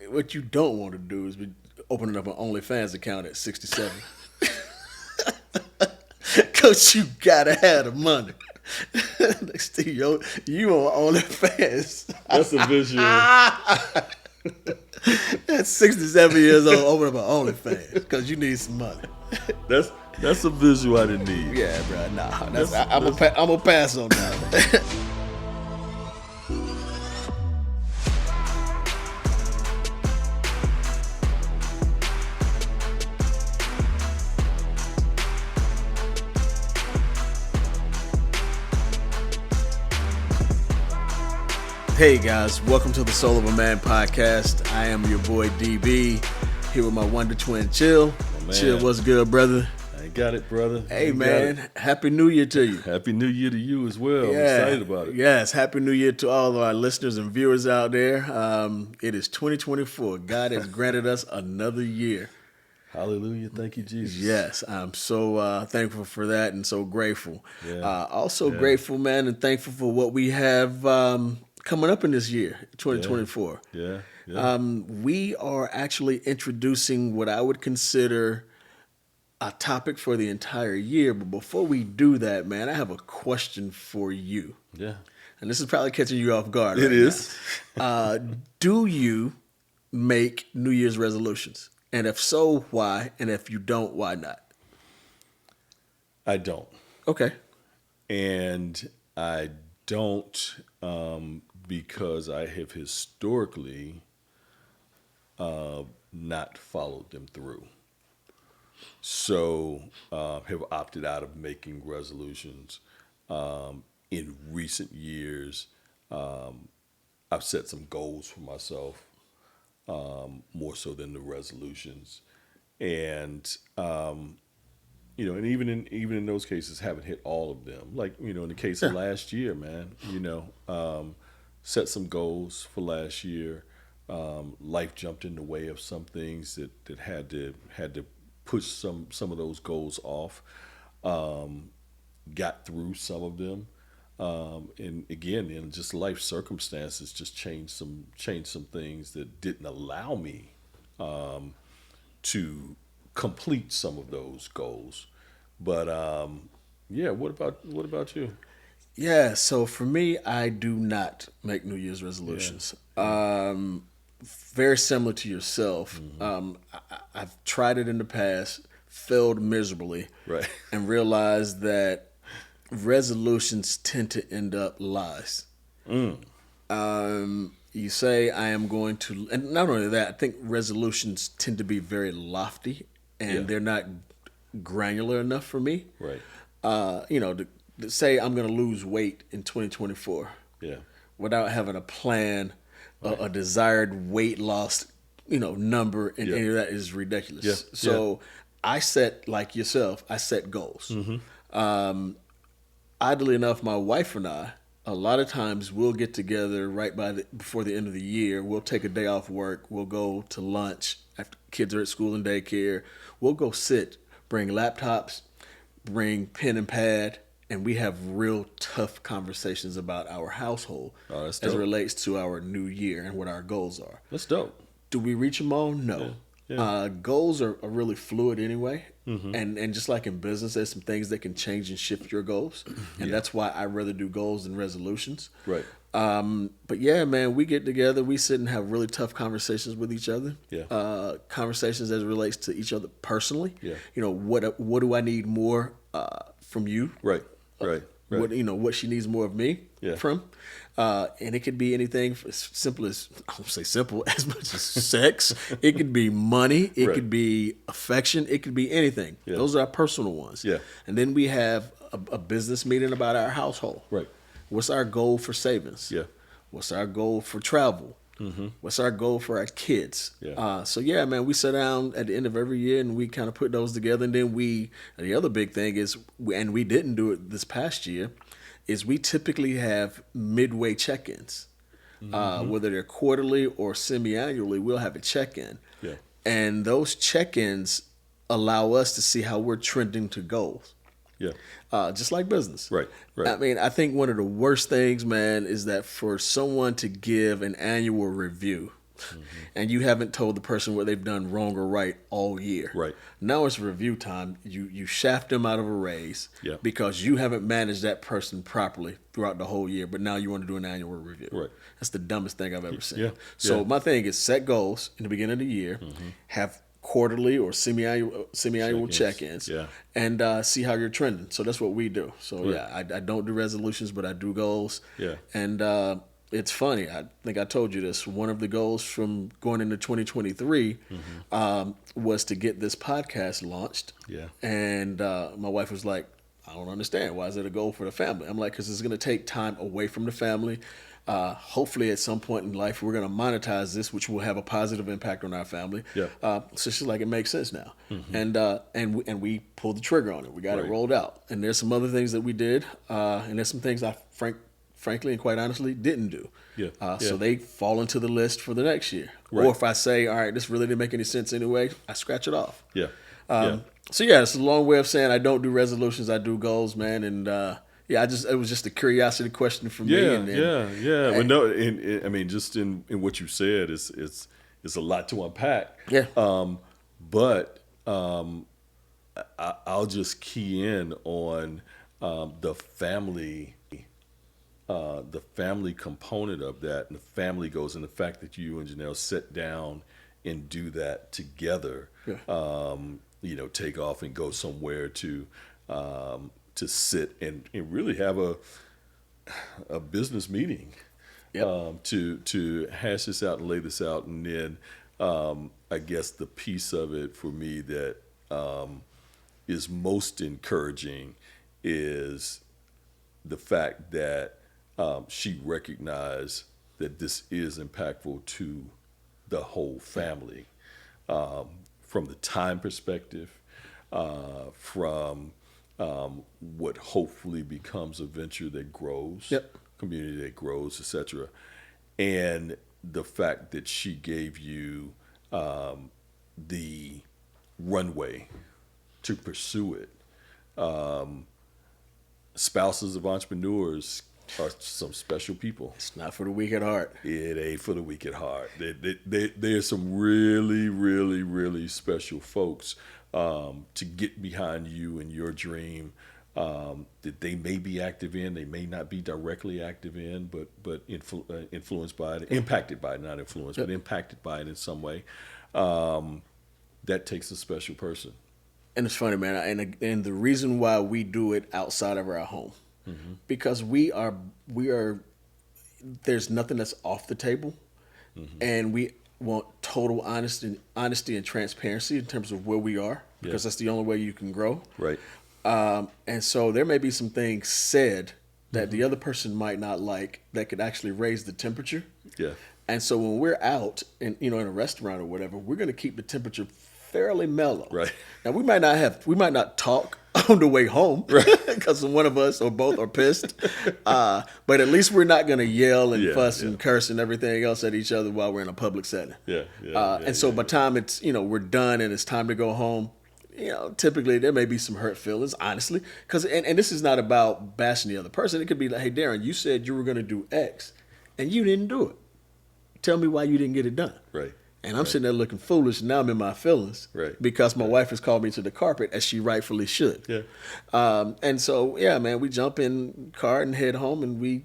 what you don't want to do is be opening up an OnlyFans account at 67. Because you gotta have the money. Next thing you on OnlyFans. That's a visual. That's 67 years old, open up an OnlyFans because you need some money. That's a visual I didn't need. Yeah, bro. Nah, I'm gonna pass on that. Hey guys, welcome to the Soul of a Man podcast. I am your boy D.B, here with my wonder twin Chill. Chill, what's good, brother? I got it, brother. Hey man, Happy New Year to you. Happy New Year to you as well. I'm excited about it. Yes, Happy New Year to all of our listeners and viewers out there. It is 2024. God has granted us another year. Hallelujah. Thank you, Jesus. Yes, I'm so thankful for that and so grateful. Also grateful, man, and thankful for what we have coming up in this year, 2024. We are actually introducing what I would consider a topic for the entire year. But before we do that, man, I have a question for you. Yeah. And this is probably catching you off guard. It is. Do you make New Year's resolutions? And if so, why? And if you don't, why not? I don't. Okay. And I don't because I have historically not followed them through. So have opted out of making resolutions. In recent years, I've set some goals for myself, more so than the resolutions. And and even in those cases, haven't hit all of them. Like, in the case of last year, man, set some goals for last year. Life jumped in the way of some things that had to push some of those goals off. Got through some of them. And again, just life circumstances just changed some things that didn't allow me to complete some of those goals. But what about you? Yeah, so for me, I do not make New Year's resolutions. Very similar to yourself. Mm-hmm. I've tried it in the past, failed miserably, Right. and realized that resolutions tend to end up lies. You say, I am going to, and not only that, I think resolutions tend to be very lofty, and they're not granular enough for me. Right. To say I'm going to lose weight in 2024 without having a plan, a desired weight loss, number, and any of that is ridiculous. Yeah. So I set, like yourself, I set goals. Mm-hmm. Oddly enough, my wife and I, a lot of times we'll get together before the end of the year. We'll take a day off work. We'll go to lunch after kids are at school and daycare. We'll go sit, bring laptops, bring pen and pad, and we have real tough conversations about our household as it relates to our new year and what our goals are. That's dope. Do we reach them all? No. Yeah. Goals are really fluid anyway. Mm-hmm. And just like in business, there's some things that can change and shift your goals. And that's why I rather do goals than resolutions. Right. But yeah, man, we get together, we sit and have really tough conversations with each other. Yeah. Conversations as it relates to each other personally. Yeah. What do I need more from you? Right. Right. What she needs more of me from. And it could be anything as simple as, I won't say simple, as much as sex. It could be money. It could be affection. It could be anything. Yeah. Those are our personal ones. Yeah. And then we have a business meeting about our household. Right. What's our goal for savings? Yeah. What's our goal for travel? Mm-hmm. What's our goal for our kids? Yeah. So yeah, man, we sit down at the end of every year and we kind of put those together. And then the other big thing is, and we didn't do it this past year, is we typically have midway check-ins. Mm-hmm. Whether they're quarterly or semi-annually, we'll have a check-in. Yeah. And those check-ins allow us to see how we're trending to goals. Yeah. Just like business. Right. Right. I mean, I think one of the worst things, man, is that for someone to give an annual review and you haven't told the person what they've done wrong or right all year. Right. Now it's review time. You shaft them out of a raise Yeah. because you haven't managed that person properly throughout the whole year, but now you want to do an annual review. Right. That's the dumbest thing I've ever seen. Yeah. So Yeah. my thing is set goals in the beginning of the year, have quarterly or semi-annual check-ins, Yeah. and see how you're trending. So that's what we do. So Right. yeah, I don't do resolutions, but I do goals. Yeah. And it's funny. I think I told you this. One of the goals from going into 2023 was to get this podcast launched. Yeah. And my wife was like, I don't understand. Why is it a goal for the family? I'm like, because it's going to take time away from the family. Hopefully, at some point in life, we're going to monetize this, which will have a positive impact on our family. Yeah. So she's like, it makes sense now, and we pulled the trigger on it. We got it Right. rolled out, and there's some other things that we did, and there's some things I frankly and quite honestly didn't do. Yeah. So they fall into the list for the next year. Right. Or if I say, all right, this really didn't make any sense anyway, I scratch it off. Yeah. So yeah, it's a long way of saying I don't do resolutions, I do goals, man, and yeah, it was just a curiosity question for me. Yeah. Well, no, I mean, just in what you said, it's a lot to unpack. Yeah. But I'll just key in on the family component of that, and the family goes, and the fact that you and Janelle sit down and do that together. Yeah. Take off and go somewhere to sit and really have a business meeting. Yep. To hash this out and lay this out, and then I guess the piece of it for me that is most encouraging is the fact that she recognized that this is impactful to the whole family, from the time perspective, from what hopefully becomes a venture that grows, Yep. community that grows, etc. And the fact that she gave you the runway to pursue it. Spouses of entrepreneurs are some special people. It's not for the weak at heart. It ain't for the weak at heart. There's some really, really, really special folks to get behind you and your dream, that they may be active in, they may not be directly active in, but influenced by it, impacted by it, not influenced, but impacted by it in some way. That takes a special person. And it's funny, man. And the reason why we do it outside of our home, because we are. There's nothing that's off the table, and we want total honesty and transparency in terms of where we are, because that's the only way you can grow. Right. And so there may be some things said that the other person might not like that could actually raise the temperature. Yeah. And so when we're out in a restaurant or whatever, we're going to keep the temperature fairly mellow. Right. Now we might not talk on the way home, because one of us or both are pissed. But at least we're not going to yell and fuss and curse and everything else at each other while we're in a public setting. And so by the time it's we're done and it's time to go home, typically there may be some hurt feelings, honestly, because and this is not about bashing the other person. It could be like, hey, Darren, you said you were going to do X, and you didn't do it. Tell me why you didn't get it done. Right. And I'm sitting there looking foolish, and now I'm in my feelings. Right. Because my wife has called me to the carpet, as she rightfully should. Yeah. And so, yeah, man, we jump in the car and head home, and we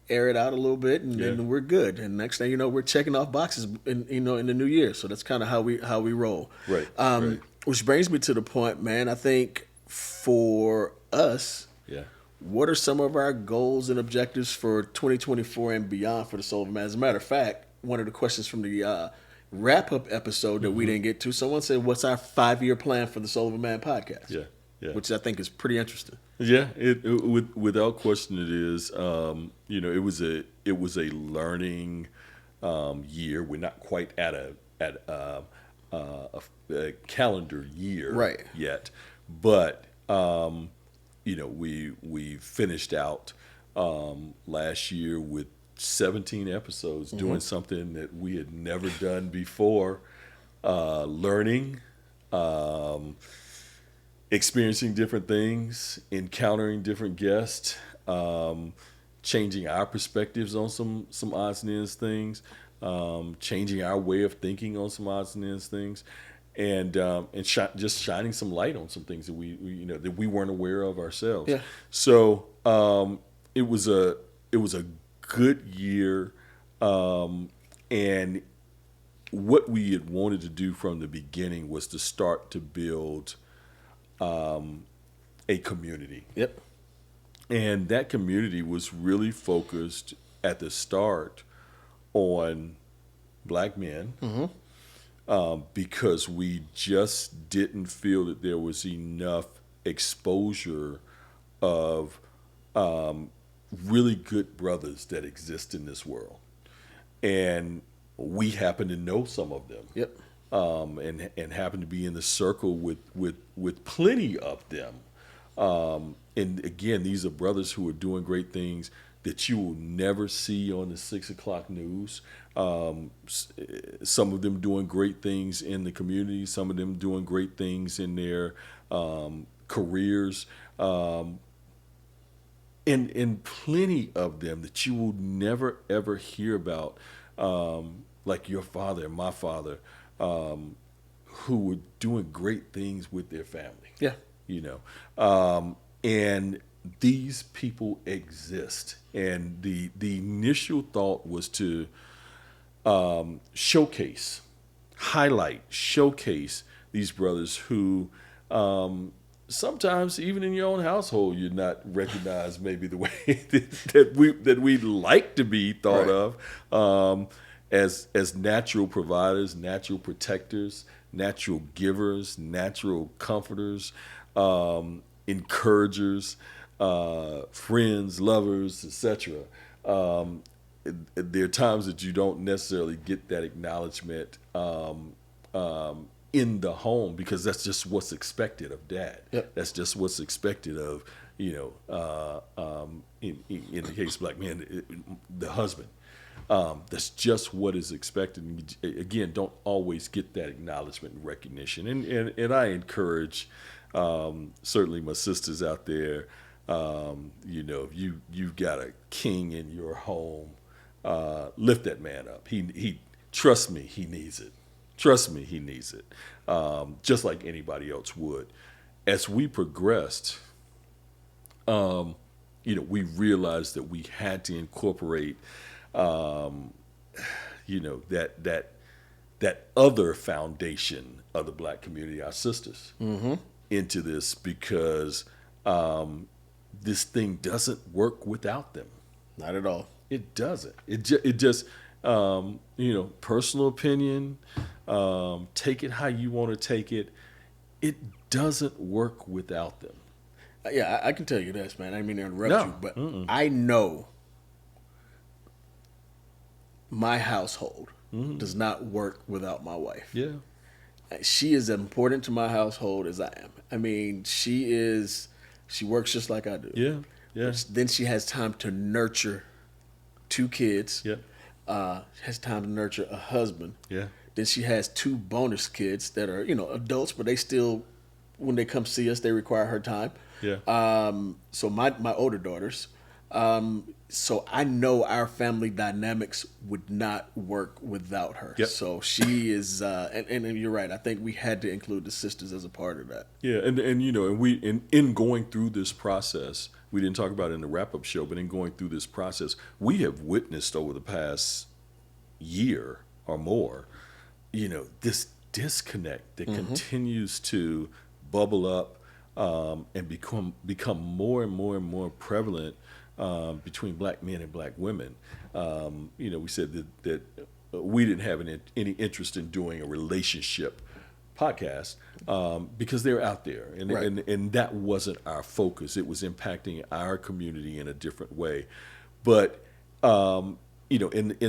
air it out a little bit, and then we're good. And next thing you know, we're checking off boxes in the new year. So that's kind of how we roll. Right. Which brings me to the point, man, I think for us, what are some of our goals and objectives for 2024 and beyond for the Soul of a Man? As a matter of fact, one of the questions from the wrap-up episode that we didn't get to, someone said, what's our 5-year plan for the Soul of a Man podcast? Yeah. Which I think is pretty interesting. Yeah, without question it is. It was a learning year. We're not quite at a calendar year yet, but we finished out last year with 17 episodes, doing something that we had never done before, learning, experiencing different things, encountering different guests, changing our perspectives on some odds and ends things. changing our way of thinking on some odds and ends things, and just shining some light on some things that that we weren't aware of ourselves. Yeah. So it was a good year, and what we had wanted to do from the beginning was to start to build a community. Yep. And that community was really focused at the start on black men, because we just didn't feel that there was enough exposure of really good brothers that exist in this world. And we happen to know some of them. Yep. And happen to be in the circle with plenty of them. And again, these are brothers who are doing great things that you will never see on the 6 o'clock news. Some of them doing great things in the community. Some of them doing great things in their careers. And plenty of them that you will never, ever hear about, like your father and my father, who were doing great things with their family. Yeah. And these people exist. And the initial thought was to highlight, showcase these brothers who sometimes even in your own household you're not recognized maybe the way that we'd like to be thought of, as natural providers, natural protectors, natural givers, natural comforters, encouragers, friends, lovers, etc. There are times that you don't necessarily get that acknowledgement in the home, because that's just what's expected of dad. Yep. That's just what's expected of, in the case of black men, the husband. That's just what is expected. And again, don't always get that acknowledgement and recognition. And I encourage certainly my sisters out there. If you've got a king in your home, lift that man up. He trust me, he needs it. Trust me, he needs it. Just like anybody else would. As we progressed, we realized that we had to incorporate, that other foundation of the black community, our sisters, into this, because this thing doesn't work without them. Not at all. It doesn't. It just personal opinion. Take it how you want to take it. It doesn't work without them. Yeah, I can tell you this, man. I didn't mean to interrupt No. you, but I know my household does not work without my wife. Yeah. She is as important to my household as I am. I mean, she works just like I do. Yeah. Yeah. But then she has time to nurture 2 kids. Yeah. Has time to nurture a husband. Yeah. Then she has 2 bonus kids that are, adults, but they still, when they come see us, they require her time. Yeah. So my older daughters. So I know our family dynamics would not work without her. Yep. So she is, and you're right. I think we had to include the sisters as a part of that. Yeah, and we in going through this process, we didn't talk about it in the wrap-up show, but in going through this process, we have witnessed over the past year or more, this disconnect that continues to bubble up, and become more and more and more prevalent between black men and black women. We said that we didn't have any interest in doing a relationship podcast, because they're out there, and that wasn't our focus. It was impacting our community in a different way. But in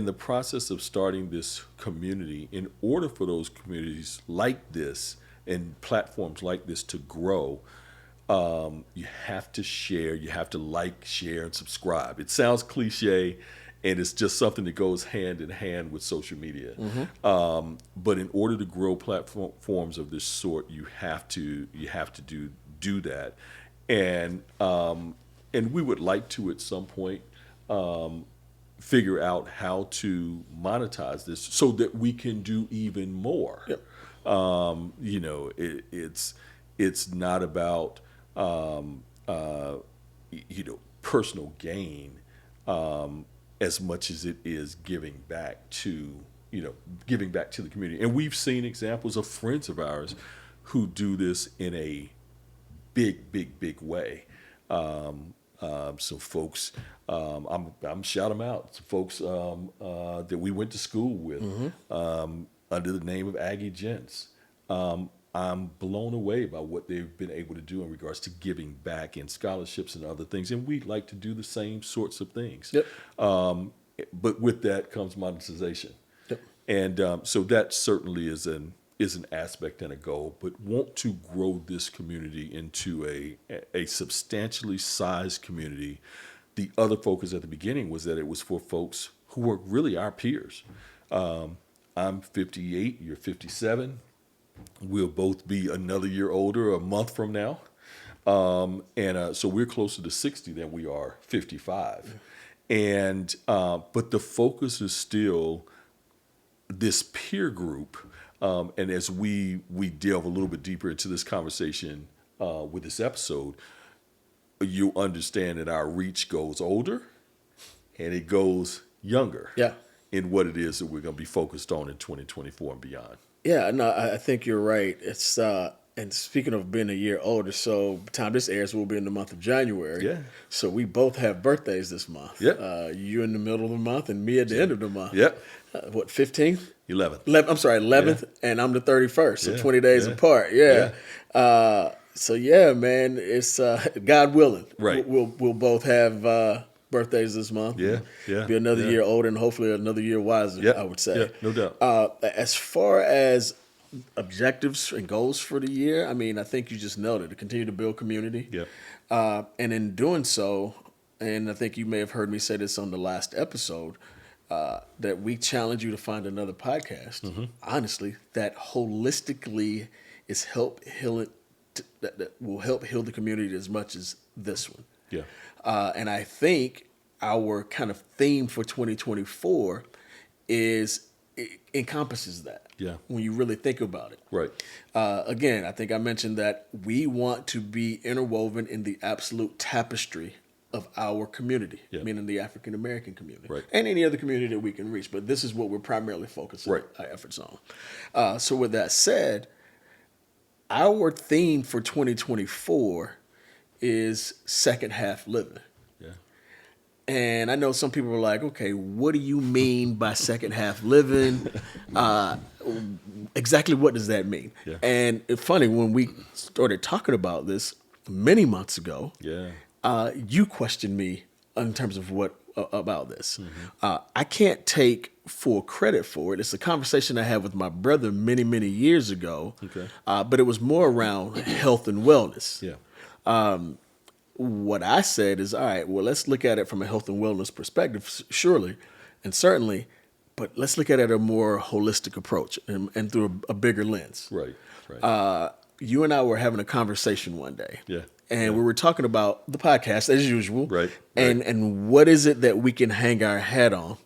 the process of starting this community, in order for those communities like this and platforms like this to grow, you have to share, you have to like, share, and subscribe. It sounds cliche, and it's just something that goes hand in hand with social media. But in order to grow platforms of this sort, you have to do that, and we would like to at some point figure out how to monetize this so that we can do even more. Yep. It's not about personal gain as much as it is giving back to the community. And we've seen examples of friends of ours who do this in a big way. Some folks, I'm shout them out. Some folks that we went to school with under the name of Aggie Gents. I'm blown away by what they've been able to do in regards to giving back in scholarships and other things, and we'd like to do the same sorts of things. Yep. But with that comes monetization, Yep. and so that certainly is an aspect and a goal. But want to grow this community into a substantially sized community. The other focus at the beginning was that it was for folks who were really our peers. I'm 58, you're 57. We'll both be another year older a month from now. So we're closer to 60 than we are 55. And but the focus is still this peer group. And as we delve a little bit deeper into this conversation with this episode, you'll understand that our reach goes older and it goes younger. Yeah. In what it is that we're going to be focused on in 2024 and beyond. Yeah, no, I think you're right. It's and speaking of being a year older, so by the time this airs, we'll be in the month of January. Yeah. So we both have birthdays this month. Yeah. You in the middle of the month and me at the end of the month. Yeah. What, 15th? 11th. I'm sorry, 11th, and I'm the 31st, so Yeah, 20 days yeah, apart. Yeah. So yeah, man, it's God willing. Right. We'll both have birthdays this month. Yeah, yeah, Be another yeah. year older and hopefully another year wiser, Yeah, I would say. yeah, no doubt. As far as objectives and goals for the year, I mean, I think you just nailed it. To continue to build community. Yeah. And in doing so, and I think you may have heard me say this on the last episode, that we challenge you to find another podcast, honestly, that holistically is that will help heal the community as much as this one. Yeah. And I think our kind of theme for 2024 it encompasses that. Yeah. When you really think about it. Right. Again, I think I mentioned that we want to be interwoven in the absolute tapestry of our community, Yeah. meaning the African American community, Right. and any other community that we can reach. But this is what we're primarily focusing Right. our efforts on. So with that said, our theme for 2024 is second half living. Yeah. And I know some people are like, okay, what do you mean by second half living? Exactly what does that mean? Yeah. And it's funny, when we started talking about this many months ago, Yeah. you questioned me in terms of what about this. I can't take full credit for it. It's a conversation I had with my brother many years ago. Okay. But it was more around health and wellness. Yeah. What I said is, all right, well, let's look at it from a health and wellness perspective, surely, and certainly, but let's look at it a more holistic approach and through a bigger lens. Right. Right. You and I were having a conversation one day. Yeah. And we were talking about the podcast as usual. Right. And what is it that we can hang our hat on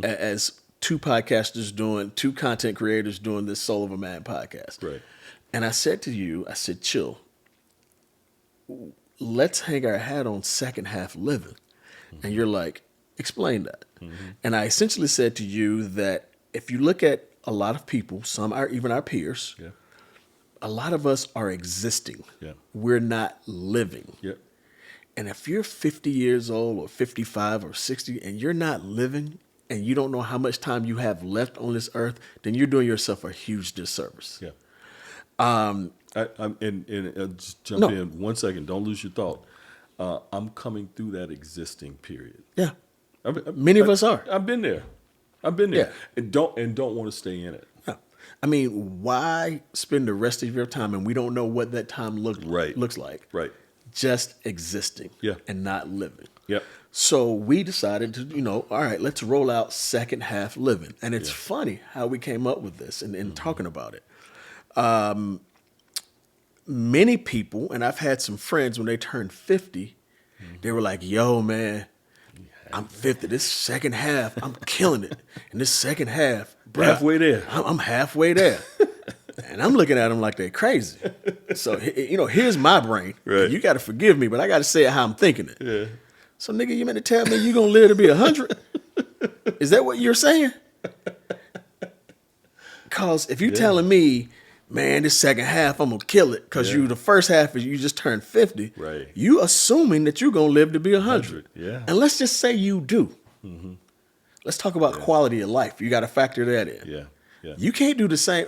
as two podcasters two content creators doing this Soul of a Man podcast. Right. And I said to you, Chill, let's hang our hat on second half living. And you're like, explain that. And I essentially said to you that if you look at a lot of people, some are even our peers, Yeah. a lot of us are existing. Yeah. We're not living. Yeah. And if you're 50 years old or 55 or 60 and you're not living and you don't know how much time you have left on this earth, then you're doing yourself a huge disservice. Yeah. Just jump in 1 second. Don't lose your thought. I'm coming through that existing period. Yeah. Many of us are. I've been there. Yeah. and don't want to stay in it. Yeah. I mean, why spend the rest of your time and we don't know what that time looks like? Right. Just existing. Yeah. And not living. Yep. So we decided to, all right, let's roll out second half living. And it's funny how we came up with this and talking about it. Many people, and I've had some friends when they turned 50, they were like, yo, man, I'm 50. This second half, I'm killing it. And this second half, bruh, Halfway there. I'm halfway there. And I'm looking at them like they're crazy. So, here's my brain. Right. You got to forgive me, but I got to say it how I'm thinking it. Yeah. So, nigga, you meant to tell me you're going to live to be 100? Is that what you're saying? Because if you're telling me, man, this second half, I'm going to kill it because the first half is you just turned 50. Right. You assuming that you're going to live to be 100. Yeah. And let's just say you do. Mm-hmm. Let's talk about quality of life. You got to factor that in. Yeah. Yeah. You can't do the same.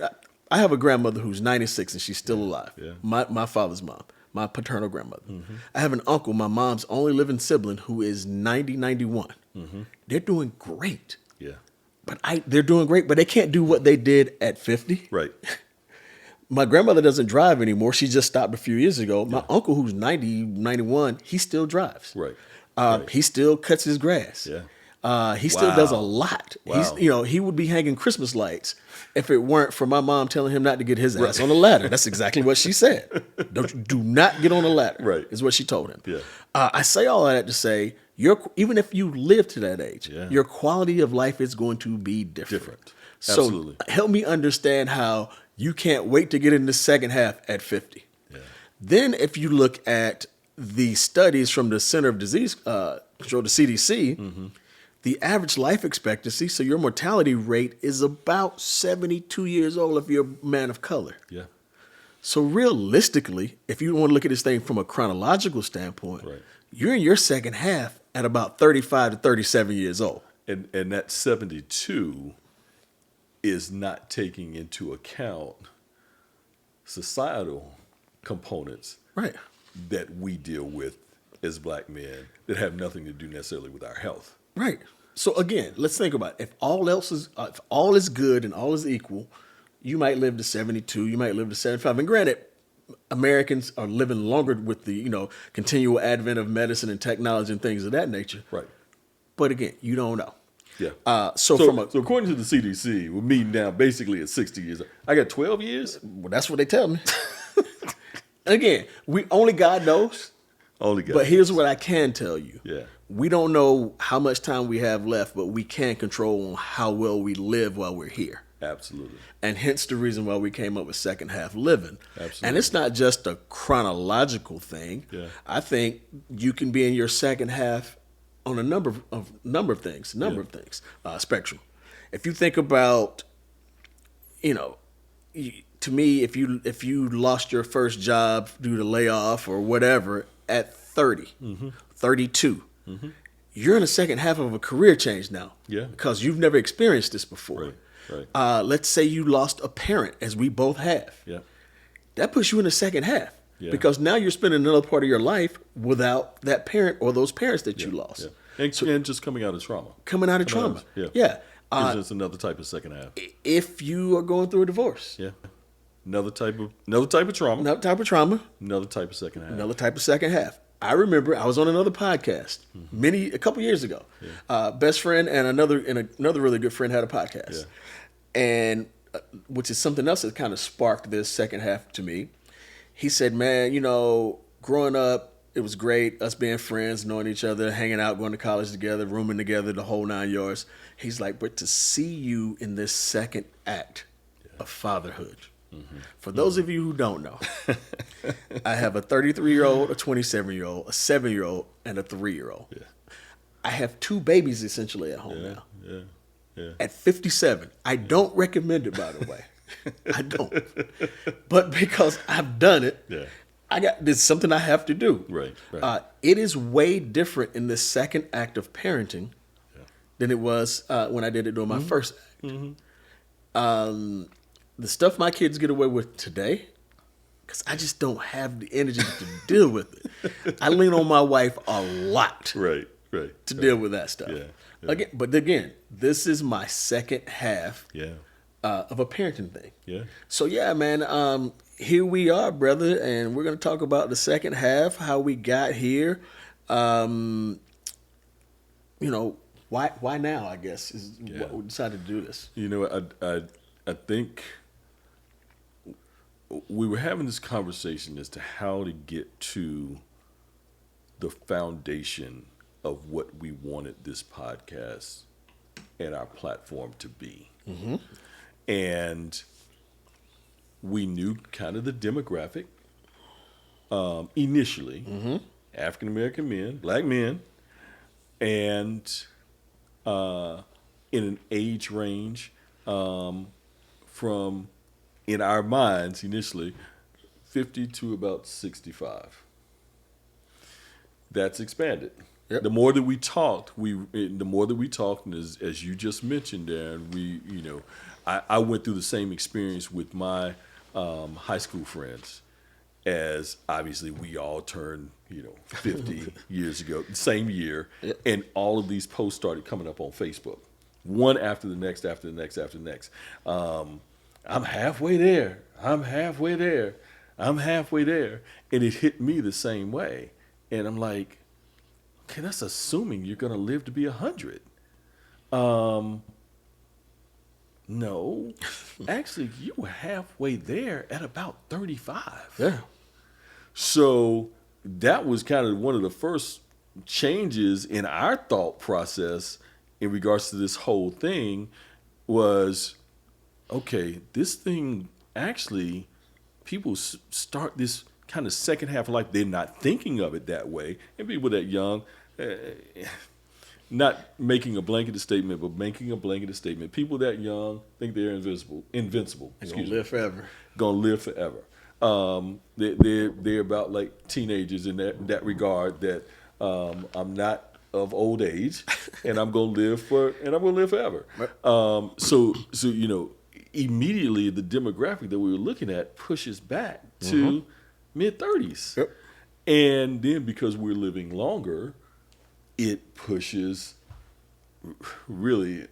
I have a grandmother who's 96 and she's still alive. Yeah. My father's mom, my paternal grandmother. Mm-hmm. I have an uncle, my mom's only living sibling, who is 91. Mm-hmm. They're doing great. Yeah. They're doing great, but they can't do what they did at 50. Right. My grandmother doesn't drive anymore. She just stopped a few years ago. My uncle, who's 90, 91, he still drives. Right. He still cuts his grass. Yeah. He still does a lot. Wow. He would be hanging Christmas lights if it weren't for my mom telling him not to get his ass on the ladder. That's exactly what she said. Do not get on the ladder. Right. Is what she told him. Yeah. I say all of that to say, even if you live to that age, your quality of life is going to be different. So Absolutely. help me understand how you can't wait to get in the second half at 50. Yeah. Then if you look at the studies from the Center of Disease Control, the CDC, the average life expectancy, so your mortality rate is about 72 years old if you're a man of color. Yeah. So realistically, if you want to look at this thing from a chronological standpoint, Right. you're in your second half at about 35 to 37 years old. And that 72 is not taking into account societal components Right. that we deal with as black men that have nothing to do necessarily with our health. Right. So again, let's think about it. If all is good and all is equal, you might live to 72, you might live to 75. And granted, Americans are living longer with the, continual advent of medicine and technology and things of that nature. Right. But again, you don't know. Yeah. So according to the CDC, we're meeting down basically at 60 years. I got 12 years. Well, that's what they tell me. Again, only God knows. Only God. But here's what I can tell you. Yeah. We don't know how much time we have left, but we can control how well we live while we're here. Absolutely. And hence the reason why we came up with second half living. Absolutely. And it's not just a chronological thing. Yeah. I think you can be in your second half on a number of things, spectrum. If you think about, to me, if you lost your first job due to layoff or whatever at 30, 32, you're in the second half of a career change now. Yeah. Because you've never experienced this before. Right. Let's say you lost a parent, as we both have. Yeah. That puts you in the second half. Yeah. Because now you're spending another part of your life without that parent or those parents that you lost. Yeah. And just coming out of trauma. Coming out of trauma. Yeah. It's another type of second half. If you are going through a divorce. Yeah. Another type of trauma. Another type of trauma. Another type of second half. Another type of second half. I remember I was on another podcast a couple years ago. Yeah. Best friend and another really good friend had a podcast. Yeah. And which is something else that kind of sparked this second half to me. He said, man, growing up, it was great, us being friends, knowing each other, hanging out, going to college together, rooming together, the whole 9 yards. He's like, but to see you in this second act of fatherhood, for those of you who don't know, I have a 33-year-old, a 27-year-old, a 7-year-old, and a 3-year-old. Yeah. I have 2 babies essentially at home now. Yeah. At 57, I don't recommend it, by the way. I don't. But because I've done it, it's something I have to do. Right. It is way different in the second act of parenting than it was when I did it during my first act. The stuff my kids get away with today, because I just don't have the energy to deal with it. I lean on my wife a lot to deal with that stuff. Yeah. But again, this is my second half of a parenting thing. Yeah. So yeah, man, here we are, brother, and we're going to talk about the second half, how we got here. Why now, I guess, is what we decided to do this. I think we were having this conversation as to how to get to the foundation of what we wanted this podcast and our platform to be. And we knew kind of the demographic initially, African American men, black men, and in an age range from, in our minds initially, 50 to about 65. That's expanded. Yep. The more that we talked, and as you just mentioned, Darren, I went through the same experience with my high school friends, as obviously we all turned 50 years ago, same year, Yep. and all of these posts started coming up on Facebook, one after the next, after the next, after the next. I'm halfway there. I'm halfway there. I'm halfway there, and it hit me the same way, and I'm like, okay, that's assuming you're going to live to be 100. No, actually, you were halfway there at about 35. Yeah. So that was kind of one of the first changes in our thought process in regards to this whole thing was, okay, this thing actually, people start this kind of second half of life. They're not thinking of it that way. And people that young, not making a blanketed statement, but making a blanketed statement. People that young think they're invincible. Gonna live forever. Gonna live forever. They're about like teenagers in that regard. That I'm not of old age, and I'm gonna live forever. So immediately the demographic that we were looking at pushes back to mid-30s. Yep. And then because we're living longer, it pushes really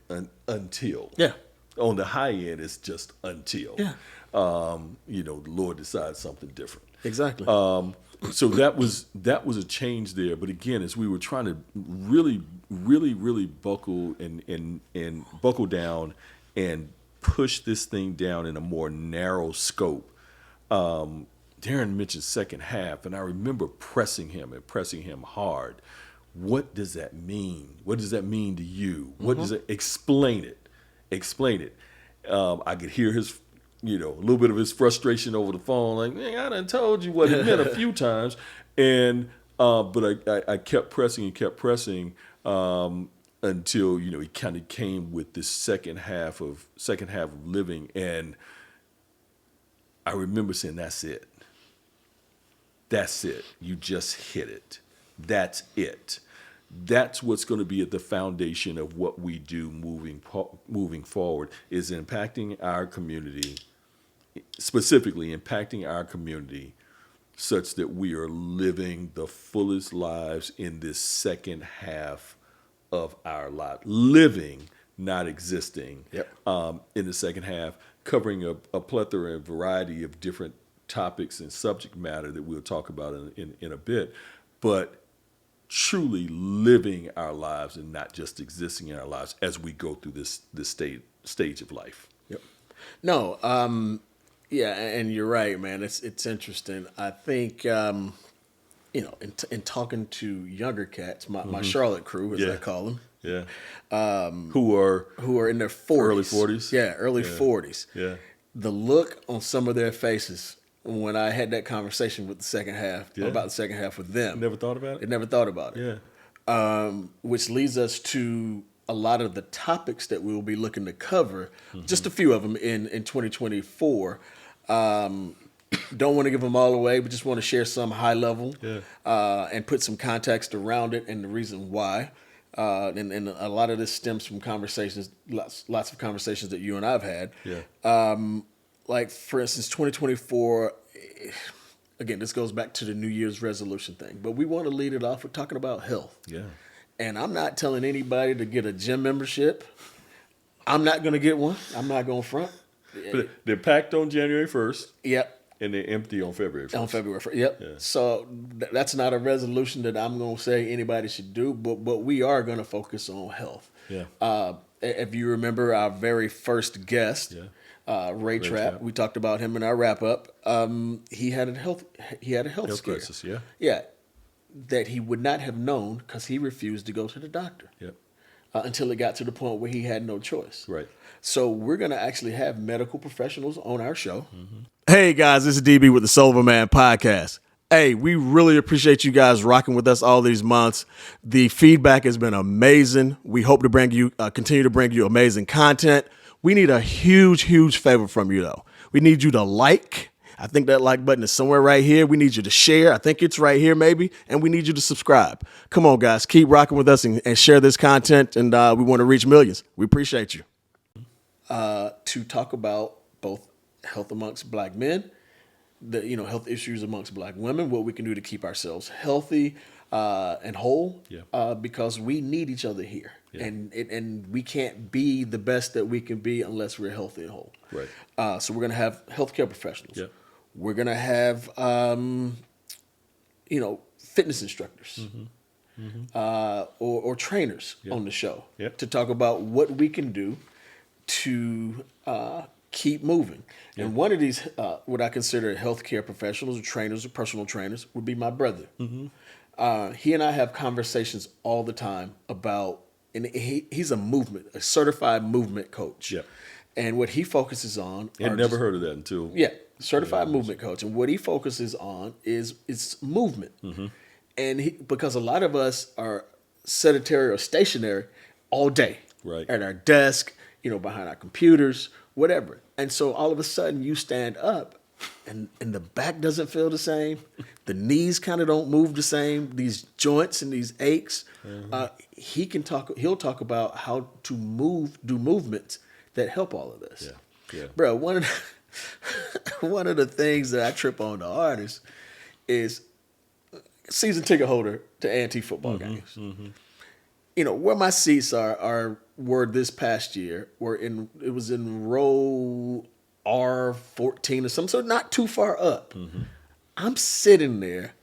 until. Yeah. On the high end, it's just until. Yeah. The Lord decides something different. Exactly. So that was a change there. But again, as we were trying to really, really, really buckle and buckle down and push this thing down in a more narrow scope, Darren mentioned second half, and I remember pressing him hard. What does that mean? What does that mean to you? What does it? Explain it. I could hear his, a little bit of his frustration over the phone. Like, man, I done told you what it meant a few times, and but I kept pressing until he kind of came with this second half of living, and I remember saying, "That's it. That's it. You just hit it. That's it. That's what's going to be at the foundation of what we do moving forward, is impacting our community, specifically impacting our community such that we are living the fullest lives in this second half of our life. Living, not existing. Yep. In the second half, covering a plethora and variety of different topics and subject matter that we'll talk about in a bit, but truly living our lives and not just existing in our lives as we go through this stage of life. Yep. No. Yeah, and you're right, man. It's interesting. I think in talking to younger cats, my Charlotte crew, as I call them. Yeah. Who are in their 40s. Early 40s? Yeah, early 40s. Yeah. The look on some of their faces when I had that conversation with the second half, about the second half with them. Never thought about it? They never thought about it. Yeah. Which leads us to a lot of the topics that we will be looking to cover, just a few of them in 2024. Don't want to give them all away, but just want to share some high level and put some context around it and the reason why. And a lot of this stems from conversations, lots of conversations that you and I've had. Yeah. Like, for instance, 2024, again, this goes back to the New Year's resolution thing, but we want to lead it off with talking about health. Yeah. And I'm not telling anybody to get a gym membership. I'm not going to get one. I'm not going front. But they're packed on January 1st. Yep. And they're empty on February 1st. On February 1st. Yep. Yeah. So that's not a resolution that I'm going to say anybody should do, but we are going to focus on health. Yeah. If you remember our very first guest, Ray Trapp, we talked about him in our wrap up. He had a health scare. Crisis, yeah. Yeah. that he would not have known because he refused to go to the doctor Yep. until it got to the point where he had no choice. Right. So we're going to actually have medical professionals on our show. Mm-hmm. Hey guys, this is DB with the Soul of a Man podcast. Hey, we really appreciate you guys rocking with us all these months. The feedback has been amazing. We hope to continue to bring you amazing content. We need a huge favor from you though. We need you to like. I think that like button is somewhere right here. We need you to share. I think it's right here maybe. And we need you to subscribe. Come on guys, keep rocking with us and share this content. And we want to reach millions. We appreciate you. To talk about both health amongst black men, the health issues amongst black women, what we can do to keep ourselves healthy and whole, because we need each other here, and we can't be the best that we can be unless we're healthy and whole. Right. So we're gonna have healthcare professionals. Yep. We're gonna have fitness instructors. Or trainers on the show to talk about what we can do to keep moving. And one of these, what I consider healthcare professionals or trainers or personal trainers, would be my brother. He and I have conversations all the time about, and he's a certified movement coach. Yeah. And what he focuses on, I'd never heard of that until. Certified movement coach. And what he focuses on is movement. And because a lot of us are sedentary or stationary all day, Right. at our desk, behind our computers, whatever. And so all of a sudden you stand up and the back doesn't feel the same. The knees kind of don't move the same. These joints and these aches. He'll talk about how to do movements that help all of this. Yeah. Bro, one of the things that I trip on the hardest is season ticket holder to A&T football games. Where my seats were this past year it was in row R14 or something, so not too far up. I'm sitting there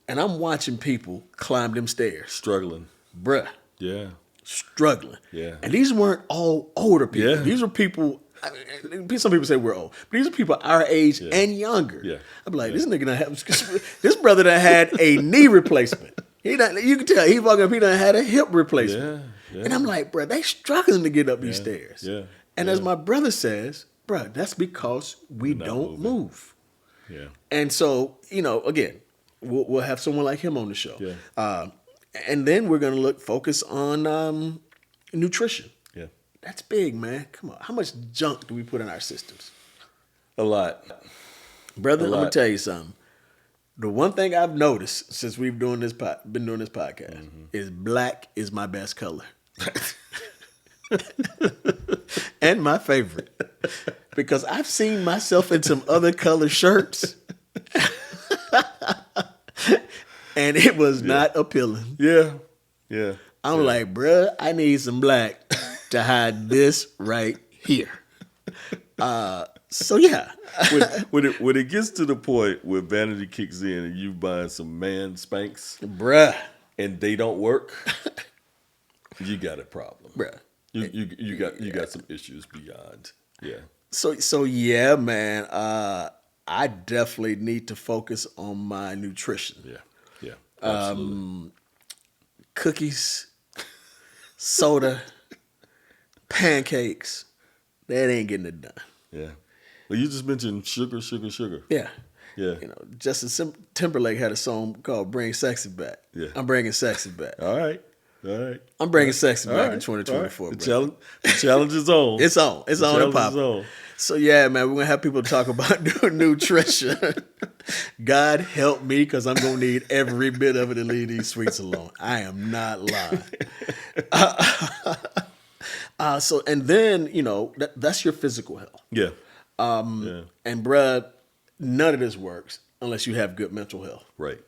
and I'm watching people climb them stairs. Struggling. Bruh. Yeah. Struggling. Yeah. And these weren't all older people. Yeah. These were people, some people say we're old, but these are people our age and younger. Yeah. I'm like, this nigga done have, this brother done had a knee replacement. You can tell he walking up, he done had a hip replacement. Yeah. And I'm like, bro, they struggling to get up these stairs. Yeah. And as my brother says, bro, that's because we don't move. Yeah. And so, again, we'll have someone like him on the show. Yeah. And then we're going to focus on nutrition. Yeah. That's big, man. Come on. How much junk do we put in our systems? A lot. Brother, I'm going to tell you something. The one thing I've noticed since we've been doing this podcast is black is my best color. And my favorite. Because I've seen myself in some other color shirts. And it was not appealing. Yeah. Yeah. I'm like, bruh, I need some black to hide this right here. So yeah. when it gets to the point where vanity kicks in and you buying some man Spanx, bruh, and they don't work, you got a problem, bruh. You got some issues beyond. Yeah. So yeah, man. I definitely need to focus on my nutrition. Yeah. Yeah. Absolutely. Cookies, soda, pancakes. That ain't getting it done. Yeah. Well, you just mentioned sugar. Yeah. Yeah. Justin Timberlake had a song called "Bring Sexy Back." Yeah. I'm bringing sexy back. All right. I'm bringing sexy back in 2024. Right. The challenge is on. It's on and popping. So yeah, man, we're gonna have people talk about nutrition. God help me, because I'm gonna need every bit of it to leave these sweets alone. I am not lying. And then that's your physical health. Yeah. And bruh, none of this works unless you have good mental health. Right.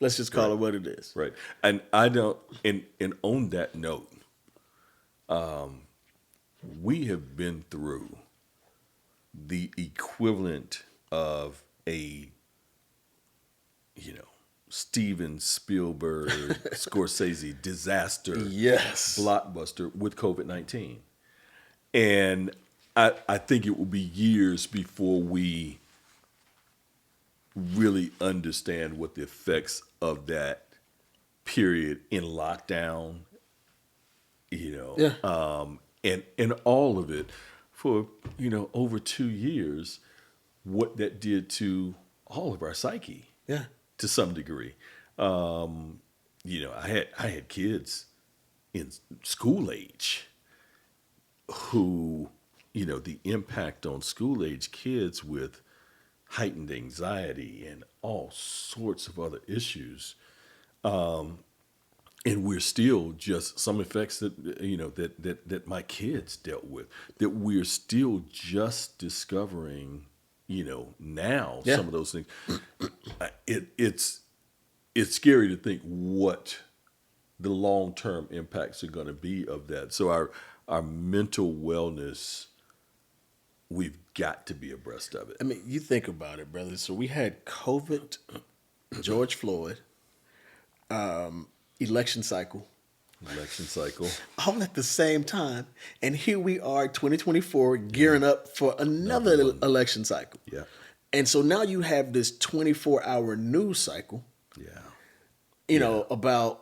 Let's just call it what it is. Right. And I don't. And on that note, we have been through the equivalent of a, Steven Spielberg, Scorsese disaster, blockbuster with COVID-19. And I think it will be years before we really understand what the effects of that period in lockdown, Yeah. and all of it for over 2 years, what that did to all of our psyche Yeah. to some degree. I had kids in school age who, the impact on school age kids with heightened anxiety and all sorts of other issues. And we're still just some effects that that my kids dealt with, that we're still just discovering, now Yeah. some of those things. It's scary to think what the long-term impacts are going to be of that. So our mental wellness, we've got to be abreast of it. I mean, you think about it, brother. So we had COVID, George Floyd, election cycle, Election cycle. all at the same time. And here we are, 2024, gearing up for another Another one. election cycle. Yeah. And so now you have this 24-hour news cycle, Yeah. about,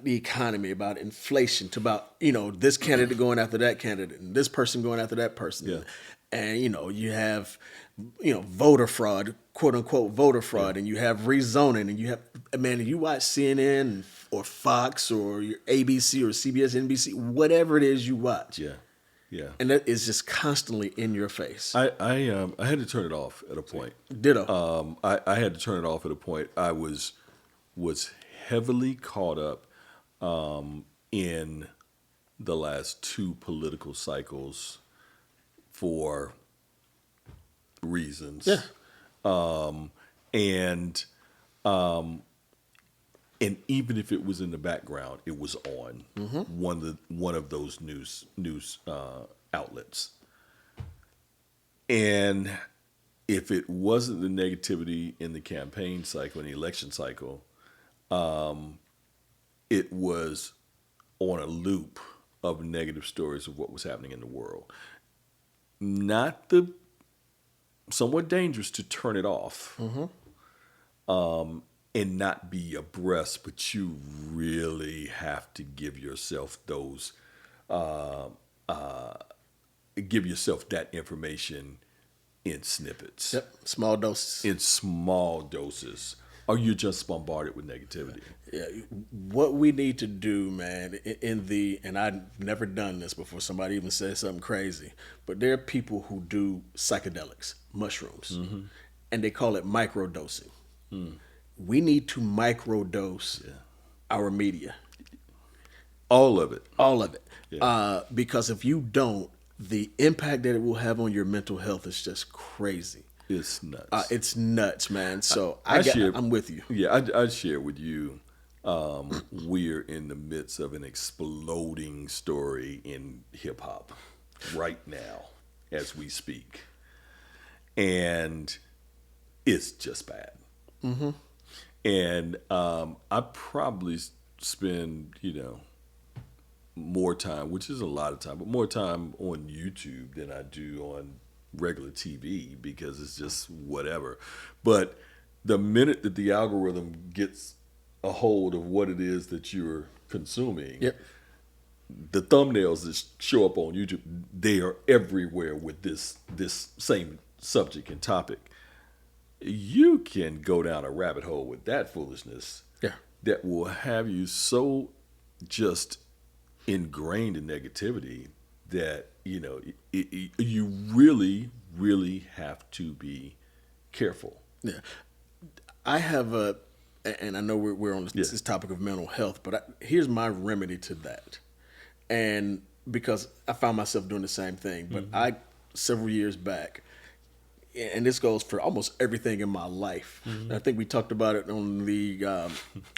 the economy, about inflation, to about, this candidate going after that candidate and this person going after that person. Yeah. And, you have, voter fraud, quote unquote voter fraud, and you have rezoning, and you have, man, you watch CNN or Fox or your ABC or CBS, NBC, whatever it is you watch. Yeah. Yeah. And that is just constantly in your face. I had to turn it off at a point. Ditto. I had to turn it off at a point. I was heavily caught up in the last two political cycles for reasons. Yeah. And even if it was in the background, it was on one of those news outlets. And if it wasn't the negativity in the campaign cycle and the election cycle, it was on a loop of negative stories of what was happening in the world. Not the somewhat dangerous to turn it off. And not be abreast, but you really have to give yourself those, give yourself that information in snippets, Yep. Small doses. in small doses, or you're just bombarded with negativity. Yeah, what we need to do, man, and I've never done this before, somebody even says something crazy, but there are people who do psychedelics, mushrooms, and they call it microdosing. We need to microdose our media. All of it. All of it. Yeah. Because if you don't, the impact that it will have on your mental health is just crazy. It's nuts. It's nuts, man. So I'm with you. Yeah, I'd share with you. We're in the midst of an exploding story in hip hop right now as we speak. And it's just bad. And I probably spend, more time, which is a lot of time, but more time on YouTube than I do on regular TV because it's just whatever. But the minute that the algorithm gets a hold of what it is that you're consuming, Yep. the thumbnails that show up on YouTube, they are everywhere with this same subject and topic. You can go down a rabbit hole with that foolishness that will have you so just ingrained in negativity that, you really, really have to be careful. Yeah. I have and I know we're on this topic of mental health, but here's my remedy to that. And because I found myself doing the same thing, but several years back, and this goes for almost everything in my life. I think we talked about it on the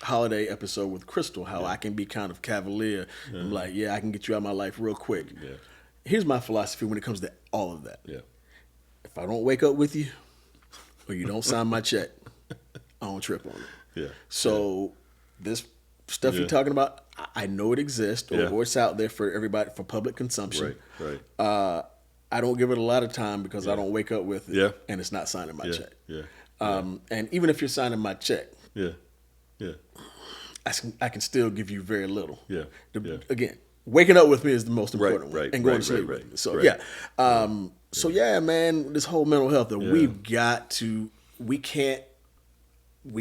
holiday episode with Crystal, how I can be kind of cavalier. I'm like, I can get you out of my life real quick. Yeah. Here's my philosophy when it comes to all of that. Yeah. If I don't wake up with you or you don't sign my check, I don't trip on it. Yeah. So this stuff you're talking about, I know it exists or it's out there for everybody, for public consumption. Right. I don't give it a lot of time because I don't wake up with it and it's not signing my check. Yeah. And even if you're signing my check, Yeah. Yeah. I can still give you very little. Yeah. Yeah. Again, waking up with me is the most Right, important one, right, and going right, to sleep right, with me. So right. yeah, so yeah, man, this whole mental health that Yeah. we've got to, we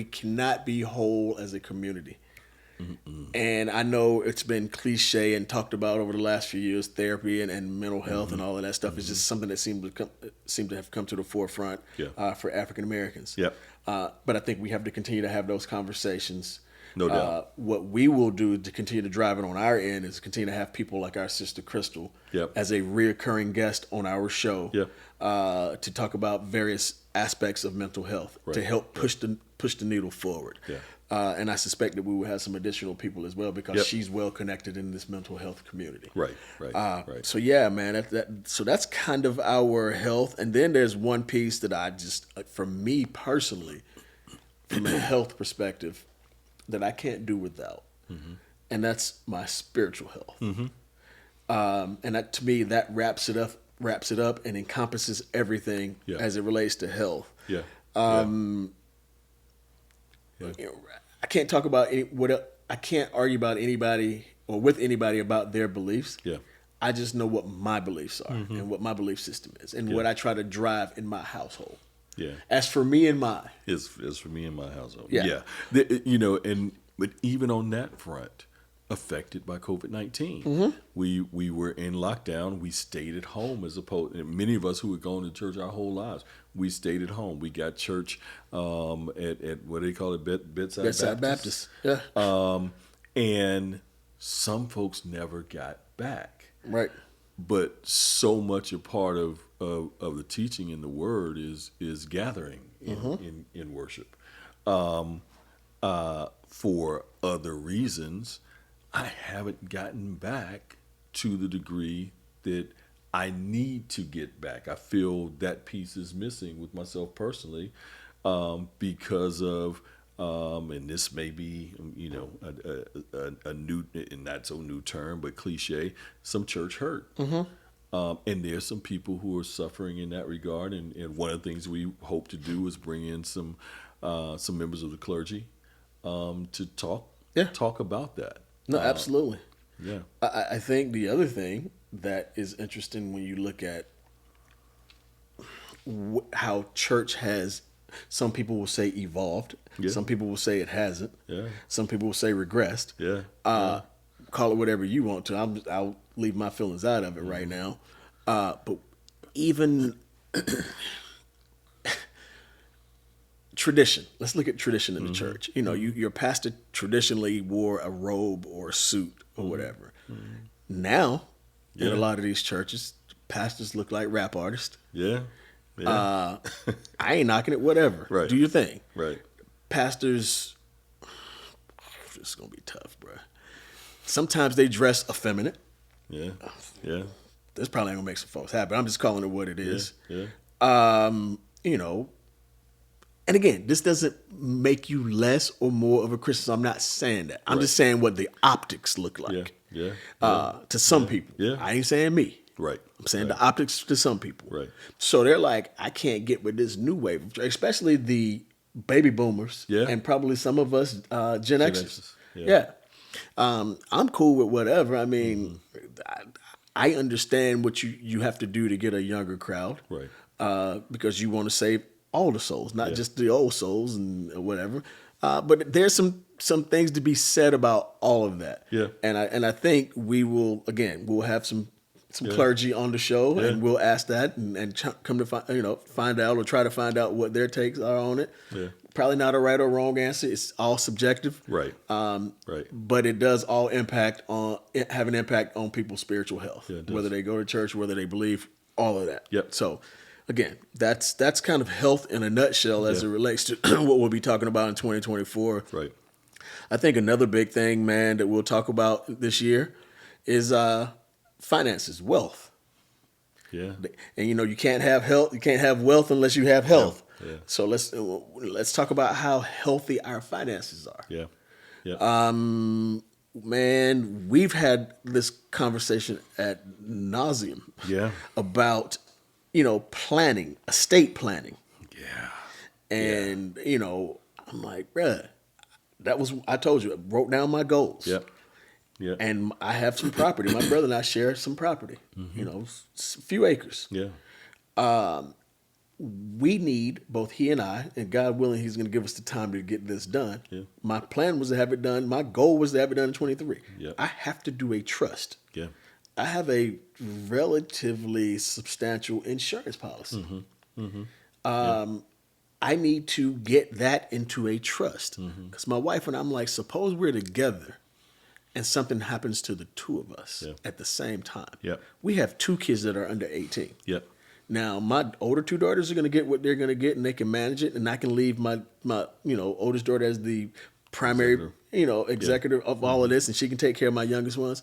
cannot be whole as a community. And I know it's been cliche and talked about over the last few years, therapy and mental health and all of that stuff is just something that seem to have come to the forefront Yeah. for African Americans. Yep. But I think we have to continue to have those conversations. No doubt. What we will do to continue to drive it on our end is continue to have people like our sister Crystal Yep. as a reoccurring guest on our show Yep. to talk about various aspects of mental health to Right. help push the needle forward. Yeah. And I suspect that we will have some additional people as well because Yep. she's well connected in this mental health community. Right. Right. So yeah, man, so that's kind of our health. And then there's one piece that I just, for me personally, from a health perspective, that I can't do without, and that's my spiritual health. And that, to me, that wraps it up and encompasses everything Yeah. as it relates to health. Yeah. You know, I can't talk about I can't argue about anybody or with anybody about their beliefs. Yeah. I just know what my beliefs are and what my belief system is and what I try to drive in my household. Yeah. As for me and mine, Is for me and my household. Yeah. But even on that front, affected by COVID-19, we were in lockdown. We stayed at home as opposed. And many of us who had gone to church our whole lives, we stayed at home. We got church at what do they call it, bedside Baptist. Yeah. and some folks never got back. Right. But so much a part of the teaching in the word is gathering in worship. For other reasons, I haven't gotten back to the degree that I need to get back. I feel that piece is missing with myself personally because of, and this may be, a new and not so new term, but cliche, some church hurt. And there's some people who are suffering in that regard. And one of the things we hope to do is bring in some members of the clergy to talk about that. No, absolutely. Yeah. I think the other thing that is interesting when you look at how church has, some people will say evolved, Yeah. some people will say it hasn't, Yeah. some people will say regressed. Yeah. Call it whatever you want to. I'll leave my feelings out of it right now. But even tradition. Let's look at tradition in the church. You know, your pastor traditionally wore a robe or a suit or whatever. Now, in a lot of these churches, pastors look like rap artists. Yeah. I ain't knocking it. Whatever. Right. Do your thing. Right. Pastors, it's gonna be tough, bro. Sometimes they dress effeminate. Yeah. Yeah. This probably ain't gonna make some folks happy. I'm just calling it what it is. Yeah. You know, and again, this doesn't make you less or more of a Christian. I'm not saying that. I'm just saying what the optics look like. Yeah. To some people. Yeah. I ain't saying me. Right. I'm saying the optics to some people. Right. So they're like, I can't get with this new wave, especially the baby boomers Yeah. and probably some of us Gen Xers. Yeah. I'm cool with whatever. I mean, I understand what you have to do to get a younger crowd. Right. Because you want to save all the souls, not just the old souls and whatever. But there's some things to be said about all of that. Yeah. And I think we'll have some clergy on the show, and we'll ask that and come to find out or try to find out what their takes are on it. Yeah. Probably not a right or wrong answer. It's all subjective. Right. Right. But it does all have an impact on people's spiritual health, Yeah, it does. whether they go to church, whether they believe, all of that. Yep. So, again, that's kind of health in a nutshell as it relates to what we'll be talking about in 2024. Right. I think another big thing, man, that we'll talk about this year is finances, wealth. Yeah. And you can't have health, you can't have wealth unless you have health. Yeah. So let's talk about how healthy our finances are. Yeah. Yeah. Man, we've had this conversation ad nauseum Yeah. about planning, estate planning. Yeah. And I'm like, bruh, That was, I told you, I wrote down my goals. Yep. Yep. And I have some property. My brother and I share some property, a few acres. Yeah. We need, both he and I, and God willing, he's going to give us the time to get this done. Yeah. My plan was to have it done. My goal was to have it done in 23. Yeah. I have to do a trust. Yeah. I have a relatively substantial insurance policy. I need to get that into a trust. Because my wife and I'm like, suppose we're together and something happens to the two of us Yeah. at the same time. Yep. We have two kids that are under 18. Yep. Now, my older two daughters are going to get what they're going to get, and they can manage it, and I can leave my oldest daughter as the primary executive of all of this, and she can take care of my youngest ones,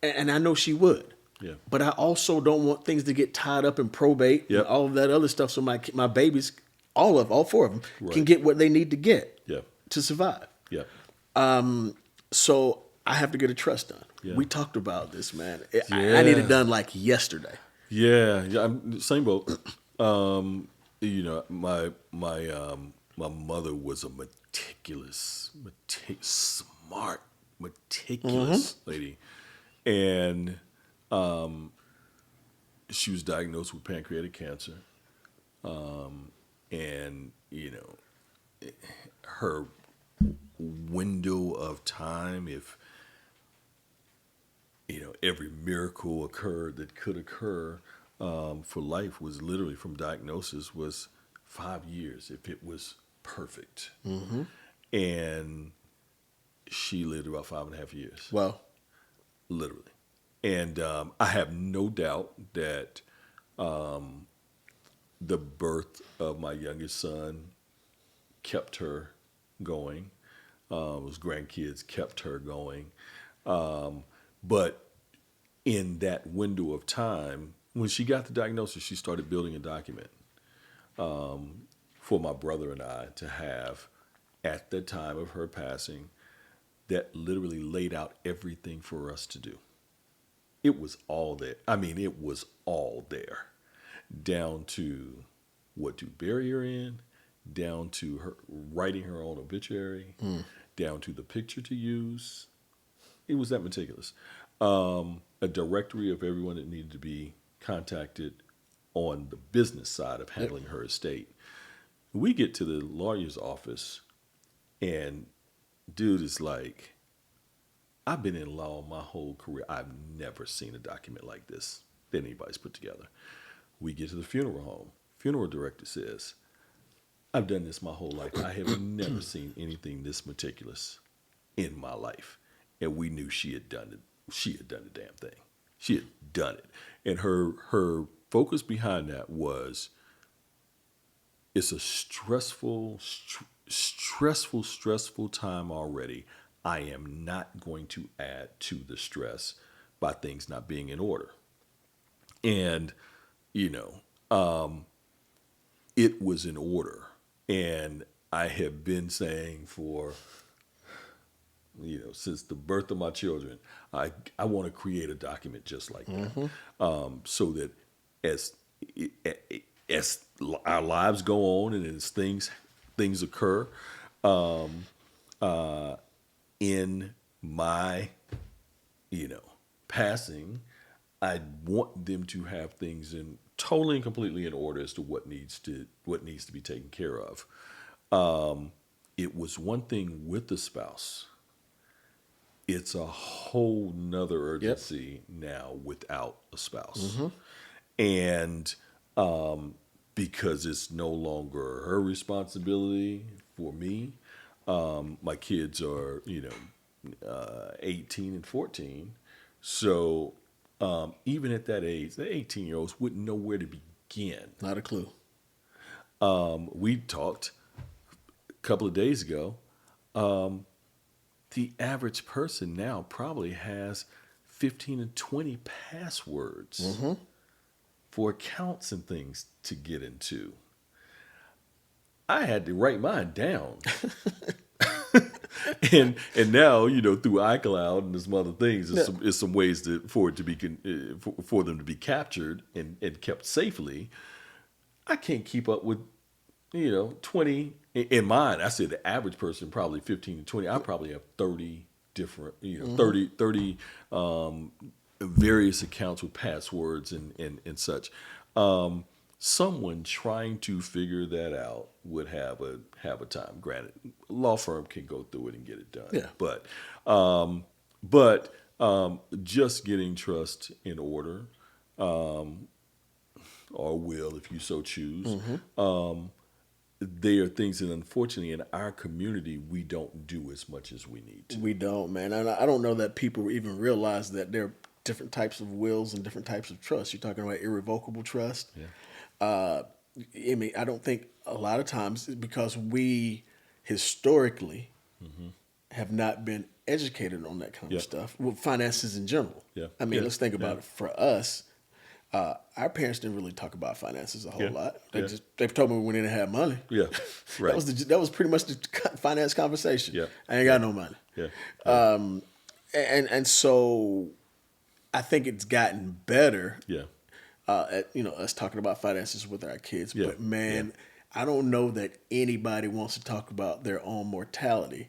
and I know she would. Yeah. But I also don't want things to get tied up in probate Yep. and all of that other stuff, so my babies, all four of them, Right. can get what they need to get Yeah. to survive. Yeah. So I have to get a trust done. Yeah. We talked about this, man. I need it done like yesterday. Yeah, I'm same boat. My mother was a smart, meticulous lady, and she was diagnosed with pancreatic cancer, and her window of time, if every miracle occurred that could occur for life, was literally from diagnosis was 5 years if it was perfect. And she lived about 5.5 years, Well, literally. And I have no doubt that the birth of my youngest son kept her going. His grandkids kept her going. But in that window of time, when she got the diagnosis, she started building a document for my brother and I to have at the time of her passing that literally laid out everything for us to do. It was all there. I mean, it was all there, down to what to bury her in, down to her writing her own obituary, down to the picture to use. It was that meticulous. A directory of everyone that needed to be contacted on the business side of handling her estate. We get to the lawyer's office, and dude is like, I've been in law my whole career. I've never seen a document like this that anybody's put together. We get to the funeral home. Funeral director says, I've done this my whole life. I have never seen anything this meticulous in my life. And we knew she had done it. She had done the damn thing. She had done it. And her focus behind that was, it's a stressful time already. I am not going to add to the stress by things not being in order. And, it was in order. And I have been saying for, since the birth of my children, I want to create a document just like that, so that as our lives go on and as things occur, in my passing, I want them to have things in totally and completely in order as to what needs to be taken care of. It was one thing with the spouse. It's a whole nother urgency now without a spouse. And because it's no longer her responsibility for me. My kids are, 18 and 14. So even at that age, the 18-year-olds wouldn't know where to begin. not a clue. We talked a couple of days ago. The average person now probably has 15 and 20 passwords for accounts and things to get into. I had to write mine down. and now, through iCloud and some other things, there's some ways for them to be captured and kept safely. I can't keep up with 20 in mine. I said the average person probably 15 to 20. I probably have 30 different, 30 various accounts with passwords and such. Someone trying to figure that out would have a time. Granted, law firm can go through it and get it done. Yeah. But just getting trust in order, or will, if you so choose. They are things that, unfortunately, in our community, we don't do as much as we need to. We don't, man. And I don't know that people even realize that there are different types of wills and different types of trust. You're talking about irrevocable trust. Yeah. I mean, I don't think a lot of times it's because we historically have not been educated on that kind of stuff. Well, finances in general. Yeah. I mean, Yeah. let's think about it. For us, our parents didn't really talk about finances a whole lot. They've told me when they didn't have money. Yeah, right. That was pretty much the finance conversation. Yeah. I ain't got no money. Yeah. And so I think it's gotten better. Yeah. At, us talking about finances with our kids. Yeah. But man, I don't know that anybody wants to talk about their own mortality.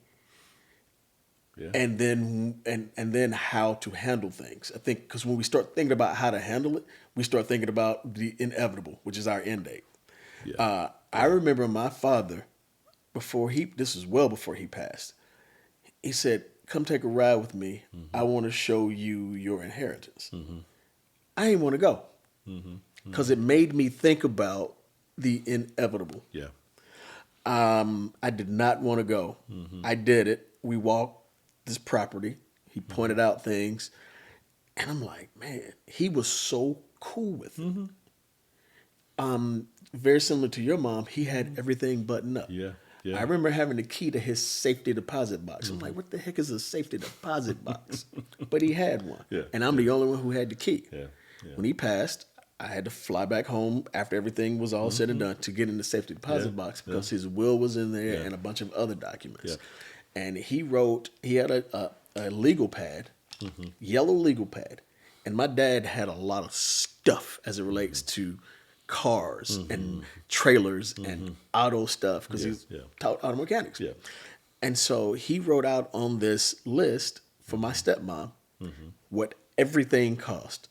Yeah. And then how to handle things. I think because when we start thinking about how to handle it, we start thinking about the inevitable, which is our end date. Yeah. I remember my father, this was well before he passed, he said, "Come take a ride with me. I want to show you your inheritance." I didn't want to go because it made me think about the inevitable. Yeah. I did not want to go. I did it. We walked this property. He pointed out things. And I'm like, man, he was so cool with it. Very similar to your mom, he had everything buttoned up. Yeah. Yeah. I remember having the key to his safety deposit box. I'm like, what the heck is a safety deposit box? But he had one. Yeah. And I'm the only one who had the key. Yeah. Yeah. When he passed, I had to fly back home after everything was all said and done to get in the safety deposit box because his will was in there and a bunch of other documents. Yeah. And he had a legal pad, yellow legal pad. And my dad had a lot of stuff as it relates to cars and trailers and auto stuff because he's taught auto mechanics. Yeah. And so he wrote out on this list for my stepmom what everything cost.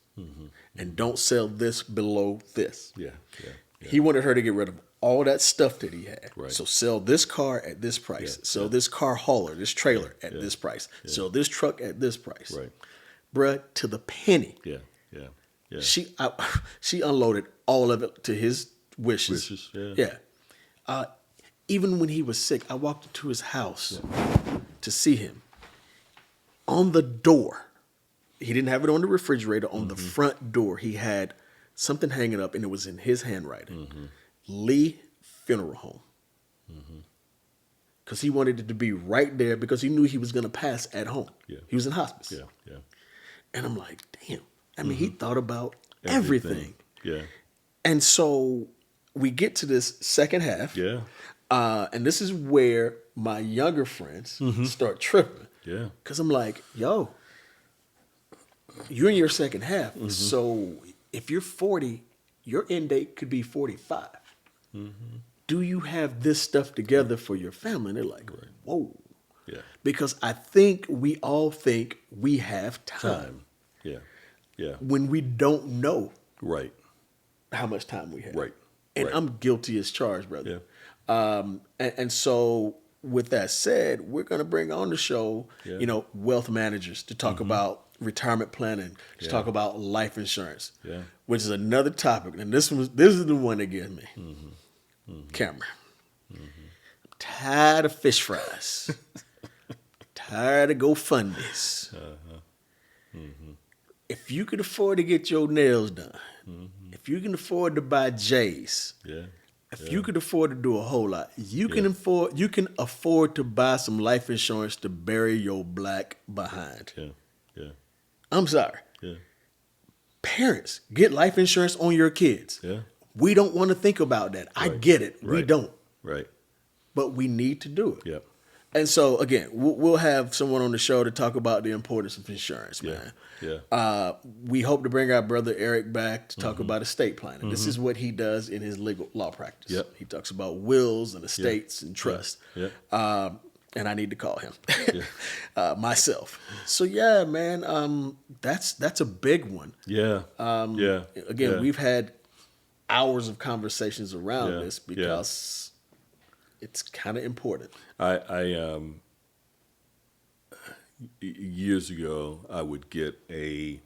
And don't sell this below this. Yeah. Yeah. He wanted her to get rid of all that stuff that he had. Right. So sell this car at this price. Yeah. Sell this car hauler, this trailer at this price. Sell this truck at this price. Right. Bruh, to the penny. Yeah. Yeah. Yeah. She unloaded all of it to his wishes. Yeah. Even when he was sick, I walked into his house to see him. On the door, he didn't have it on the refrigerator. On the front door, he had something hanging up, and it was in his handwriting. Lee Funeral Home. Because he wanted it to be right there because he knew he was going to pass at home. Yeah. He was in hospice. Yeah. Yeah. And I'm like, damn. I mean, he thought about everything. Yeah. And so we get to this second half. Yeah. And this is where my younger friends start tripping. Yeah. Because I'm like, yo, you're in your second half. So if you're 40, your end date could be 45. Do you have this stuff together for your family? And they're like, whoa. Yeah. Because I think we all think we have time. Yeah. Yeah. When we don't know Right. how much time we have. Right. And Right. I'm guilty as charged, brother. And so with that said, we're going to bring on the show, wealth managers to talk about retirement planning, to talk about life insurance, which is another topic. And this is the one that gets me. Cameron. I'm tired of fish fries. Tired of GoFundMes. If you can afford to get your nails done, if you can afford to buy J's, if you can afford to do a whole lot, you can afford to buy some life insurance to bury your black behind. Yeah. Yeah. I'm sorry. Yeah. Parents, get life insurance on your kids. Yeah. We don't want to think about that. I get it. We Right. don't. Right. But we need to do it. Yep. And so again, we'll have someone on the show to talk about the importance of insurance, man. Yeah. We hope to bring our brother Eric back to talk about estate planning. This is what he does in his legal law practice. Yep. He talks about wills and estates and trust. Yeah. And I need to call him Yeah. myself. So yeah, man, that's a big one. Yeah. Again, we've had hours of conversations around this because it's kind of important. I years ago, I would get a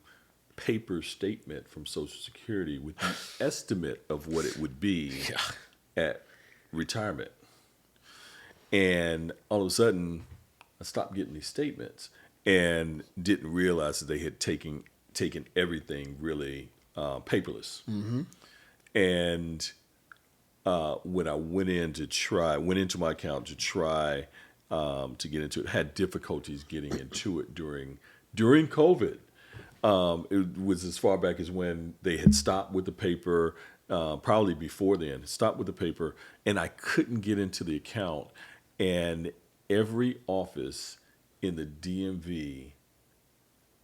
paper statement from Social Security with the estimate of what it would be at retirement. And all of a sudden, I stopped getting these statements and didn't realize that they had taken everything really paperless. Mm-hmm. And when I went into my account to try to get into it, had difficulties getting into it during COVID. It was as far back as when they had stopped with the paper, probably before then, stopped with the paper, and I couldn't get into the account. And every office in the DMV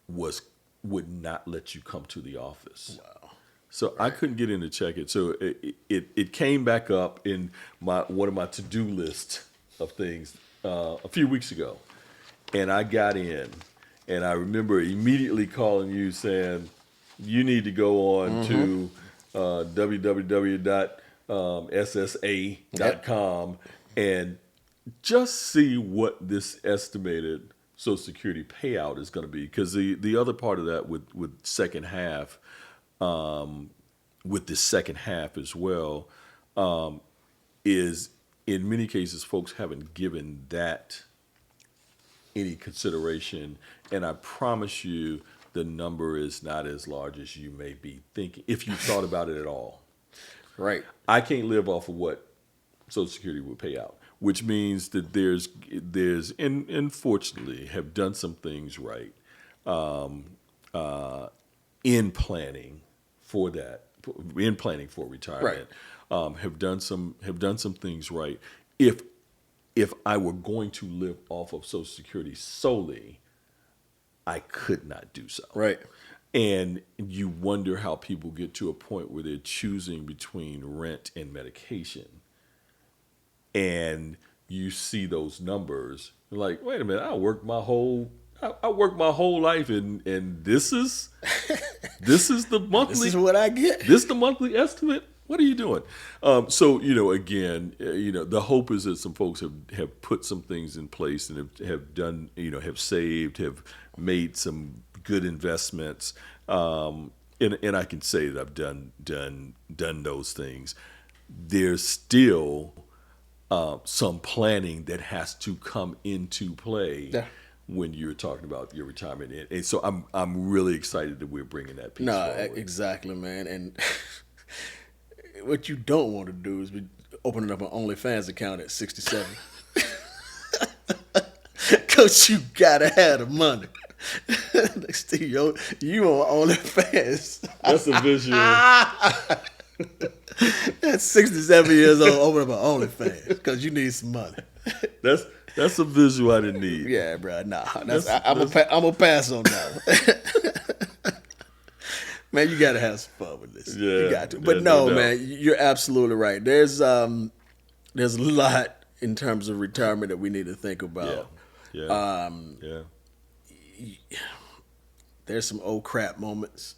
would not let you come to the office. Wow. So I couldn't get in to check it. So it came back up in one of my to-do list of things a few weeks ago. And I got in, and I remember immediately calling you saying, you need to go on to www.ssa.com and just see what this estimated Social Security payout is going to be. Because the other part of that with second half, with the second half as well, is in many cases folks haven't given that any consideration, and I promise you the number is not as large as you may be thinking if you thought about it at all. Right. I can't live off of what Social Security would pay out, which means that there's and fortunately have done some things right in planning for that, in planning for retirement. Right. Have done some things right. If I were going to live off of Social Security solely, I could not do so. Right. And you wonder how people get to a point where they're choosing between rent and medication. And you see those numbers, you're like, wait a minute, I worked my whole life and this is the monthly. This is what I get. This is the monthly estimate. What are you doing? So, again, the hope is that some folks have put some things in place and have done, have saved, have made some good investments. And I can say that I've done those things. There's still some planning that has to come into play when you're talking about your retirement. And so I'm really excited that we're bringing that piece forward. Exactly, man. And what you don't want to do is be opening up an OnlyFans account at 67. Because you got to have the money. Next thing you on OnlyFans. That's a visual. That's 67 years old, open up an OnlyFans because you need some money. That's a visual I didn't need. Yeah, bro. Nah, I'm gonna pass on that one. Man, you gotta have some fun with this. Yeah, you got to. But no, man, you're absolutely right. There's a lot in terms of retirement that we need to think about. Yeah. There's some old crap moments.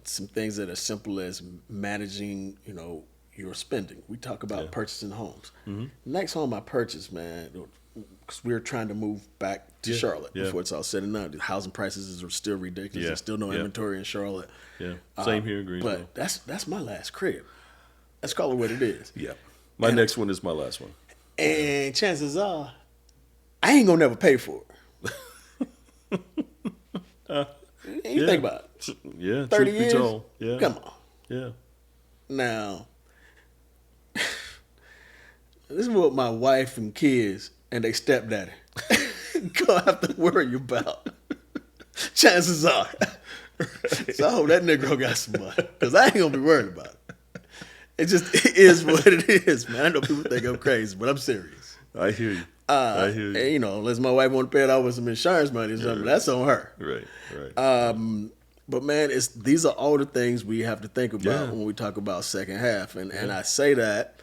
Some things that are simple as managing, your spending. We talk about purchasing homes. Next home I purchased, man, because we were trying to move back to Charlotte before it's all said and done. The housing prices are still ridiculous. There's still no inventory in Charlotte. Yeah, same here in Greensboro. But that's my last crib. Let's call it what it is. Yeah, my next one is my last one. And chances are, I ain't gonna never pay for it. You think about it. Yeah, 30 years. Yeah, Come on. Yeah. Now, this is what my wife and kids and they stepdaddy gonna have to worry about. Chances are. Right. So I hope that Negro got some money, because I ain't gonna be worried about it. It is what it is, man. I know people think I'm crazy, but I'm serious. I hear you. I hear And, you. unless my wife want to pay it off with some insurance money or something, that's on her. Right, right. But man, these are all the things we have to think about Yeah. when we talk about second half, and Yeah. I say that,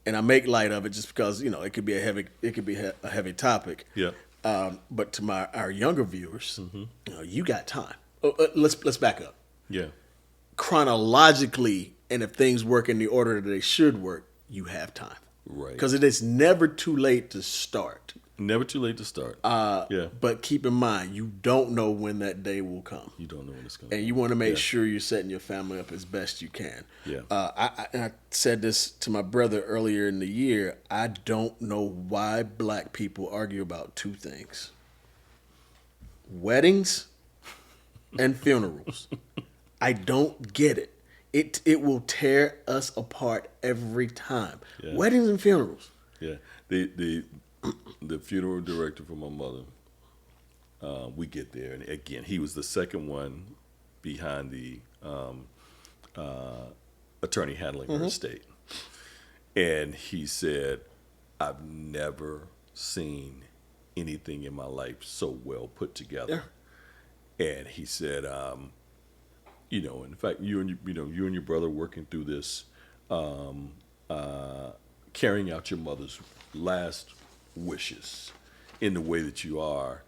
and I make light of it just because it could be a heavy topic. Yeah. But to our younger viewers, you got time. Let's back up Yeah. chronologically, and if things work in the order that they should work, you have time. Right. Because it is never too late to start. Never too late to start. Yeah. But keep in mind, you don't know when that day will come. You don't know when it's going And you want to make sure you're setting your family up as best you can. Yeah. I said this to my brother earlier in the year. I don't know why black people argue about two things: weddings and funerals. I don't get it. It will tear us apart every time. Yeah. Weddings and funerals. Yeah. The funeral director for my mother, we get there, and again, he was the second one behind the attorney handling her estate. And he said, I've never seen anything in my life so well put together. Yeah. And he said, in fact, you and your brother working through this, carrying out your mother's last wishes in the way that you are.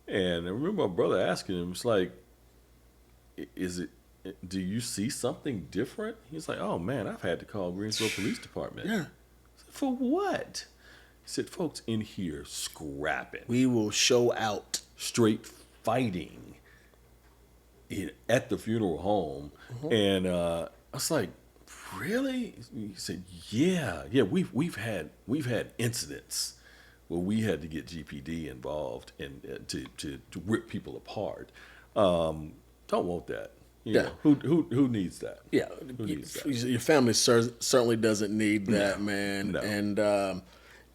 And I remember my brother asking him, it's like, do you see something different? He's like, oh man, I've had to call Greensboro Police Department. Yeah. For what? He said, folks in here scrapping. We will show out. Straight fighting at the funeral home. And I was like, really? He said, yeah, we've had incidents where we had to get GPD involved and to rip people apart. Don't want that. You know, who needs that? Yeah, Who needs that? your family certainly doesn't need that, No, man. no.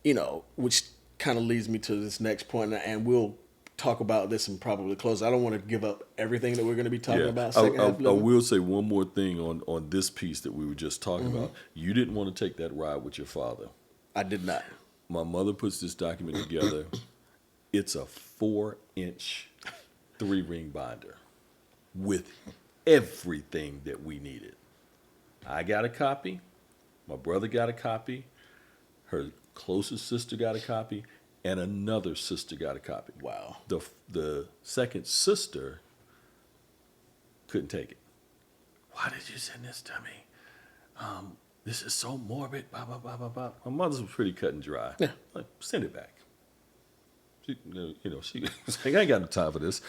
And which kind of leads me to this next point, and we'll talk about this and probably close. I don't want to give up everything that we're going to be talking about. Second half I will say one more thing on this piece that we were just talking about. You didn't want to take that ride with your father. I did not. My mother puts this document together. It's a 4-inch 3-ring binder with everything that we needed. I got a copy. My brother got a copy. Her closest sister got a copy. And another sister got a copy. Wow. The second sister couldn't take it. Why did you send this to me? This is so morbid. Blah, blah, blah, blah, blah. My mother's was pretty cut and dry. Yeah. Like, send it back. She was like, I ain't got no time for this.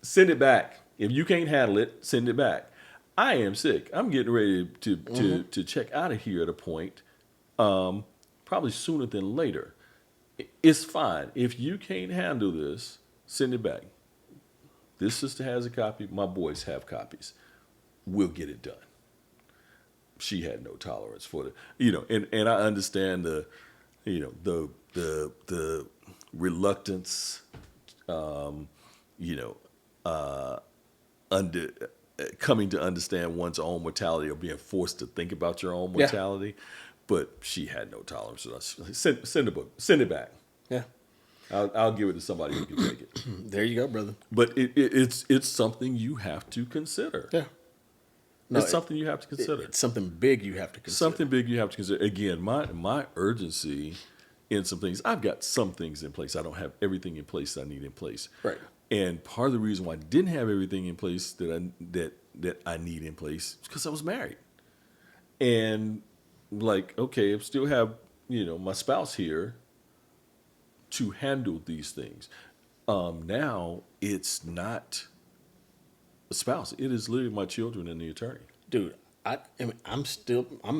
Send it back. If you can't handle it, send it back. I am sick. I'm getting ready to check out of here at a point, probably sooner than later. It's fine. If you can't handle this, send it back. This sister has a copy. My boys have copies. We'll get it done. She had no tolerance for it, and I understand the reluctance, under coming to understand one's own mortality or being forced to think about your own mortality. Yeah. But she had no tolerance for us. Send the book. Send it back. Yeah. I'll give it to somebody who can take it. There you go, brother. But it's something you have to consider. Yeah. No, it's something you have to consider. It's something big you have to consider. Something big you have to consider. Again, my urgency in some things, I've got some things in place. I don't have everything in place that I need in place. Right. And part of the reason why I didn't have everything in place that I need in place is because I was married. And like, okay, I still have, my spouse here to handle these things. Now it's not a spouse. It is literally my children and the attorney. Dude, I'm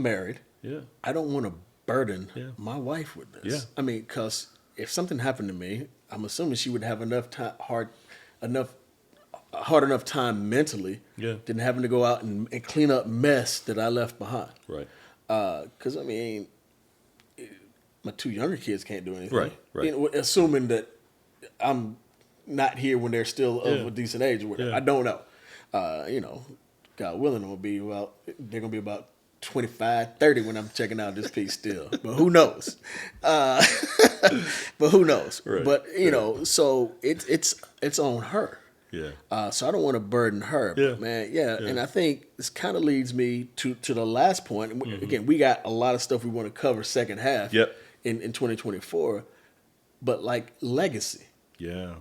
married. Yeah. I don't want to burden my wife with this. Yeah. I mean, because if something happened to me, I'm assuming she would have hard enough time mentally than having to go out and clean up mess that I left behind. Right. Because, my two younger kids can't do anything. Right. Assuming that I'm not here when they're still of a decent age or whatever. Yeah. I don't know. God willing, they're going to be about 25, 30 when I'm checking out this piece still. But who knows? Uh, but who knows? Right. But so it's on her. Yeah. So I don't want to burden her. Yeah. But man, yeah. And I think this kind of leads me to the last point. Again, we got a lot of stuff we want to cover second half Yep. in 2024. But like legacy. Yeah.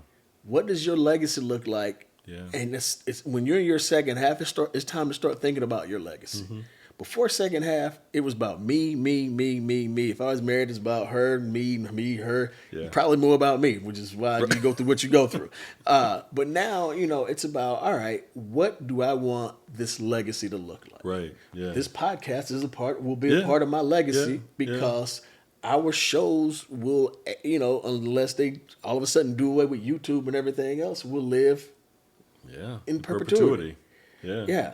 What does your legacy look like? Yeah. And it's when you're in your second half, it's time to start thinking about your legacy. Before second half, it was about me. If I was married, it's about her, me, her. Yeah. Probably more about me, which is why you go through what you go through. But now, it's about, all right, what do I want this legacy to look like? Right. Yeah. This podcast will be a part of my legacy because our shows will, unless they all of a sudden do away with YouTube and everything else, will live in perpetuity. Yeah.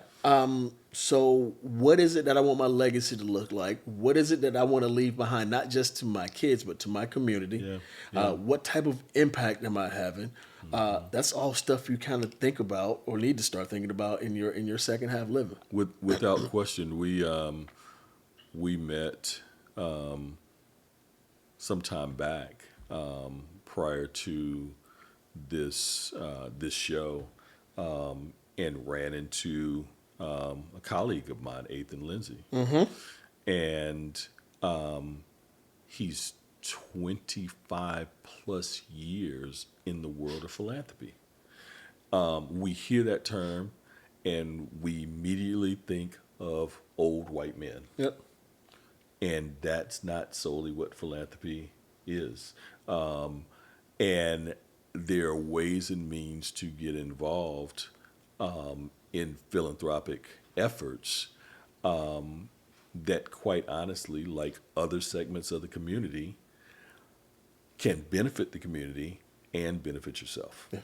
So what is it that I want my legacy to look like? What is it that I want to leave behind, not just to my kids, but to my community? What type of impact am I having? That's all stuff you kind of think about or need to start thinking about in your second half living. Without question, we met some time back prior to this show, and ran into a colleague of mine, Ethan Lindsay, and he's 25 plus years in the world of philanthropy. We hear that term, and we immediately think of old white men. Yep. And that's not solely what philanthropy is. And there are ways and means to get involved in philanthropic efforts that, quite honestly, like other segments of the community, can benefit the community and benefit yourself. Yeah.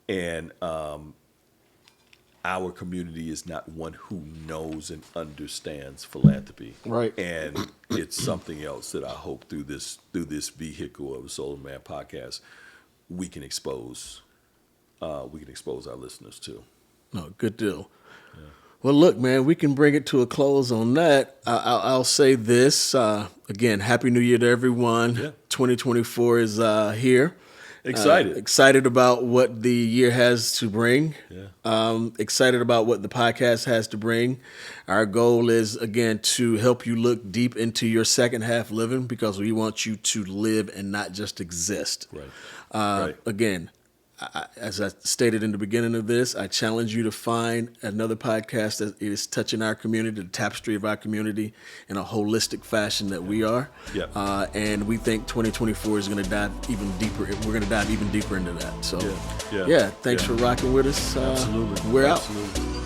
And our community is not one who knows and understands philanthropy. Right. And it's something else that I hope through this vehicle of the Solar Man podcast, we can expose our listeners to. No, good deal. Yeah. Well, look, man, we can bring it to a close on that. I'll say this again: Happy New Year to everyone. Yeah. 2024 is here. Excited about what the year has to bring. Yeah. Excited about what the podcast has to bring. Our goal is, again, to help you look deep into your second half living, because we want you to live and not just exist. Right. Again, as I stated in the beginning of this, I challenge you to find another podcast that is touching our community, the tapestry of our community, in a holistic fashion that we are. Yeah. And we think 2024 is going to dive even deeper. We're going to dive even deeper into that. So, Yeah. thanks for rocking with us. Absolutely. We're out. Absolutely.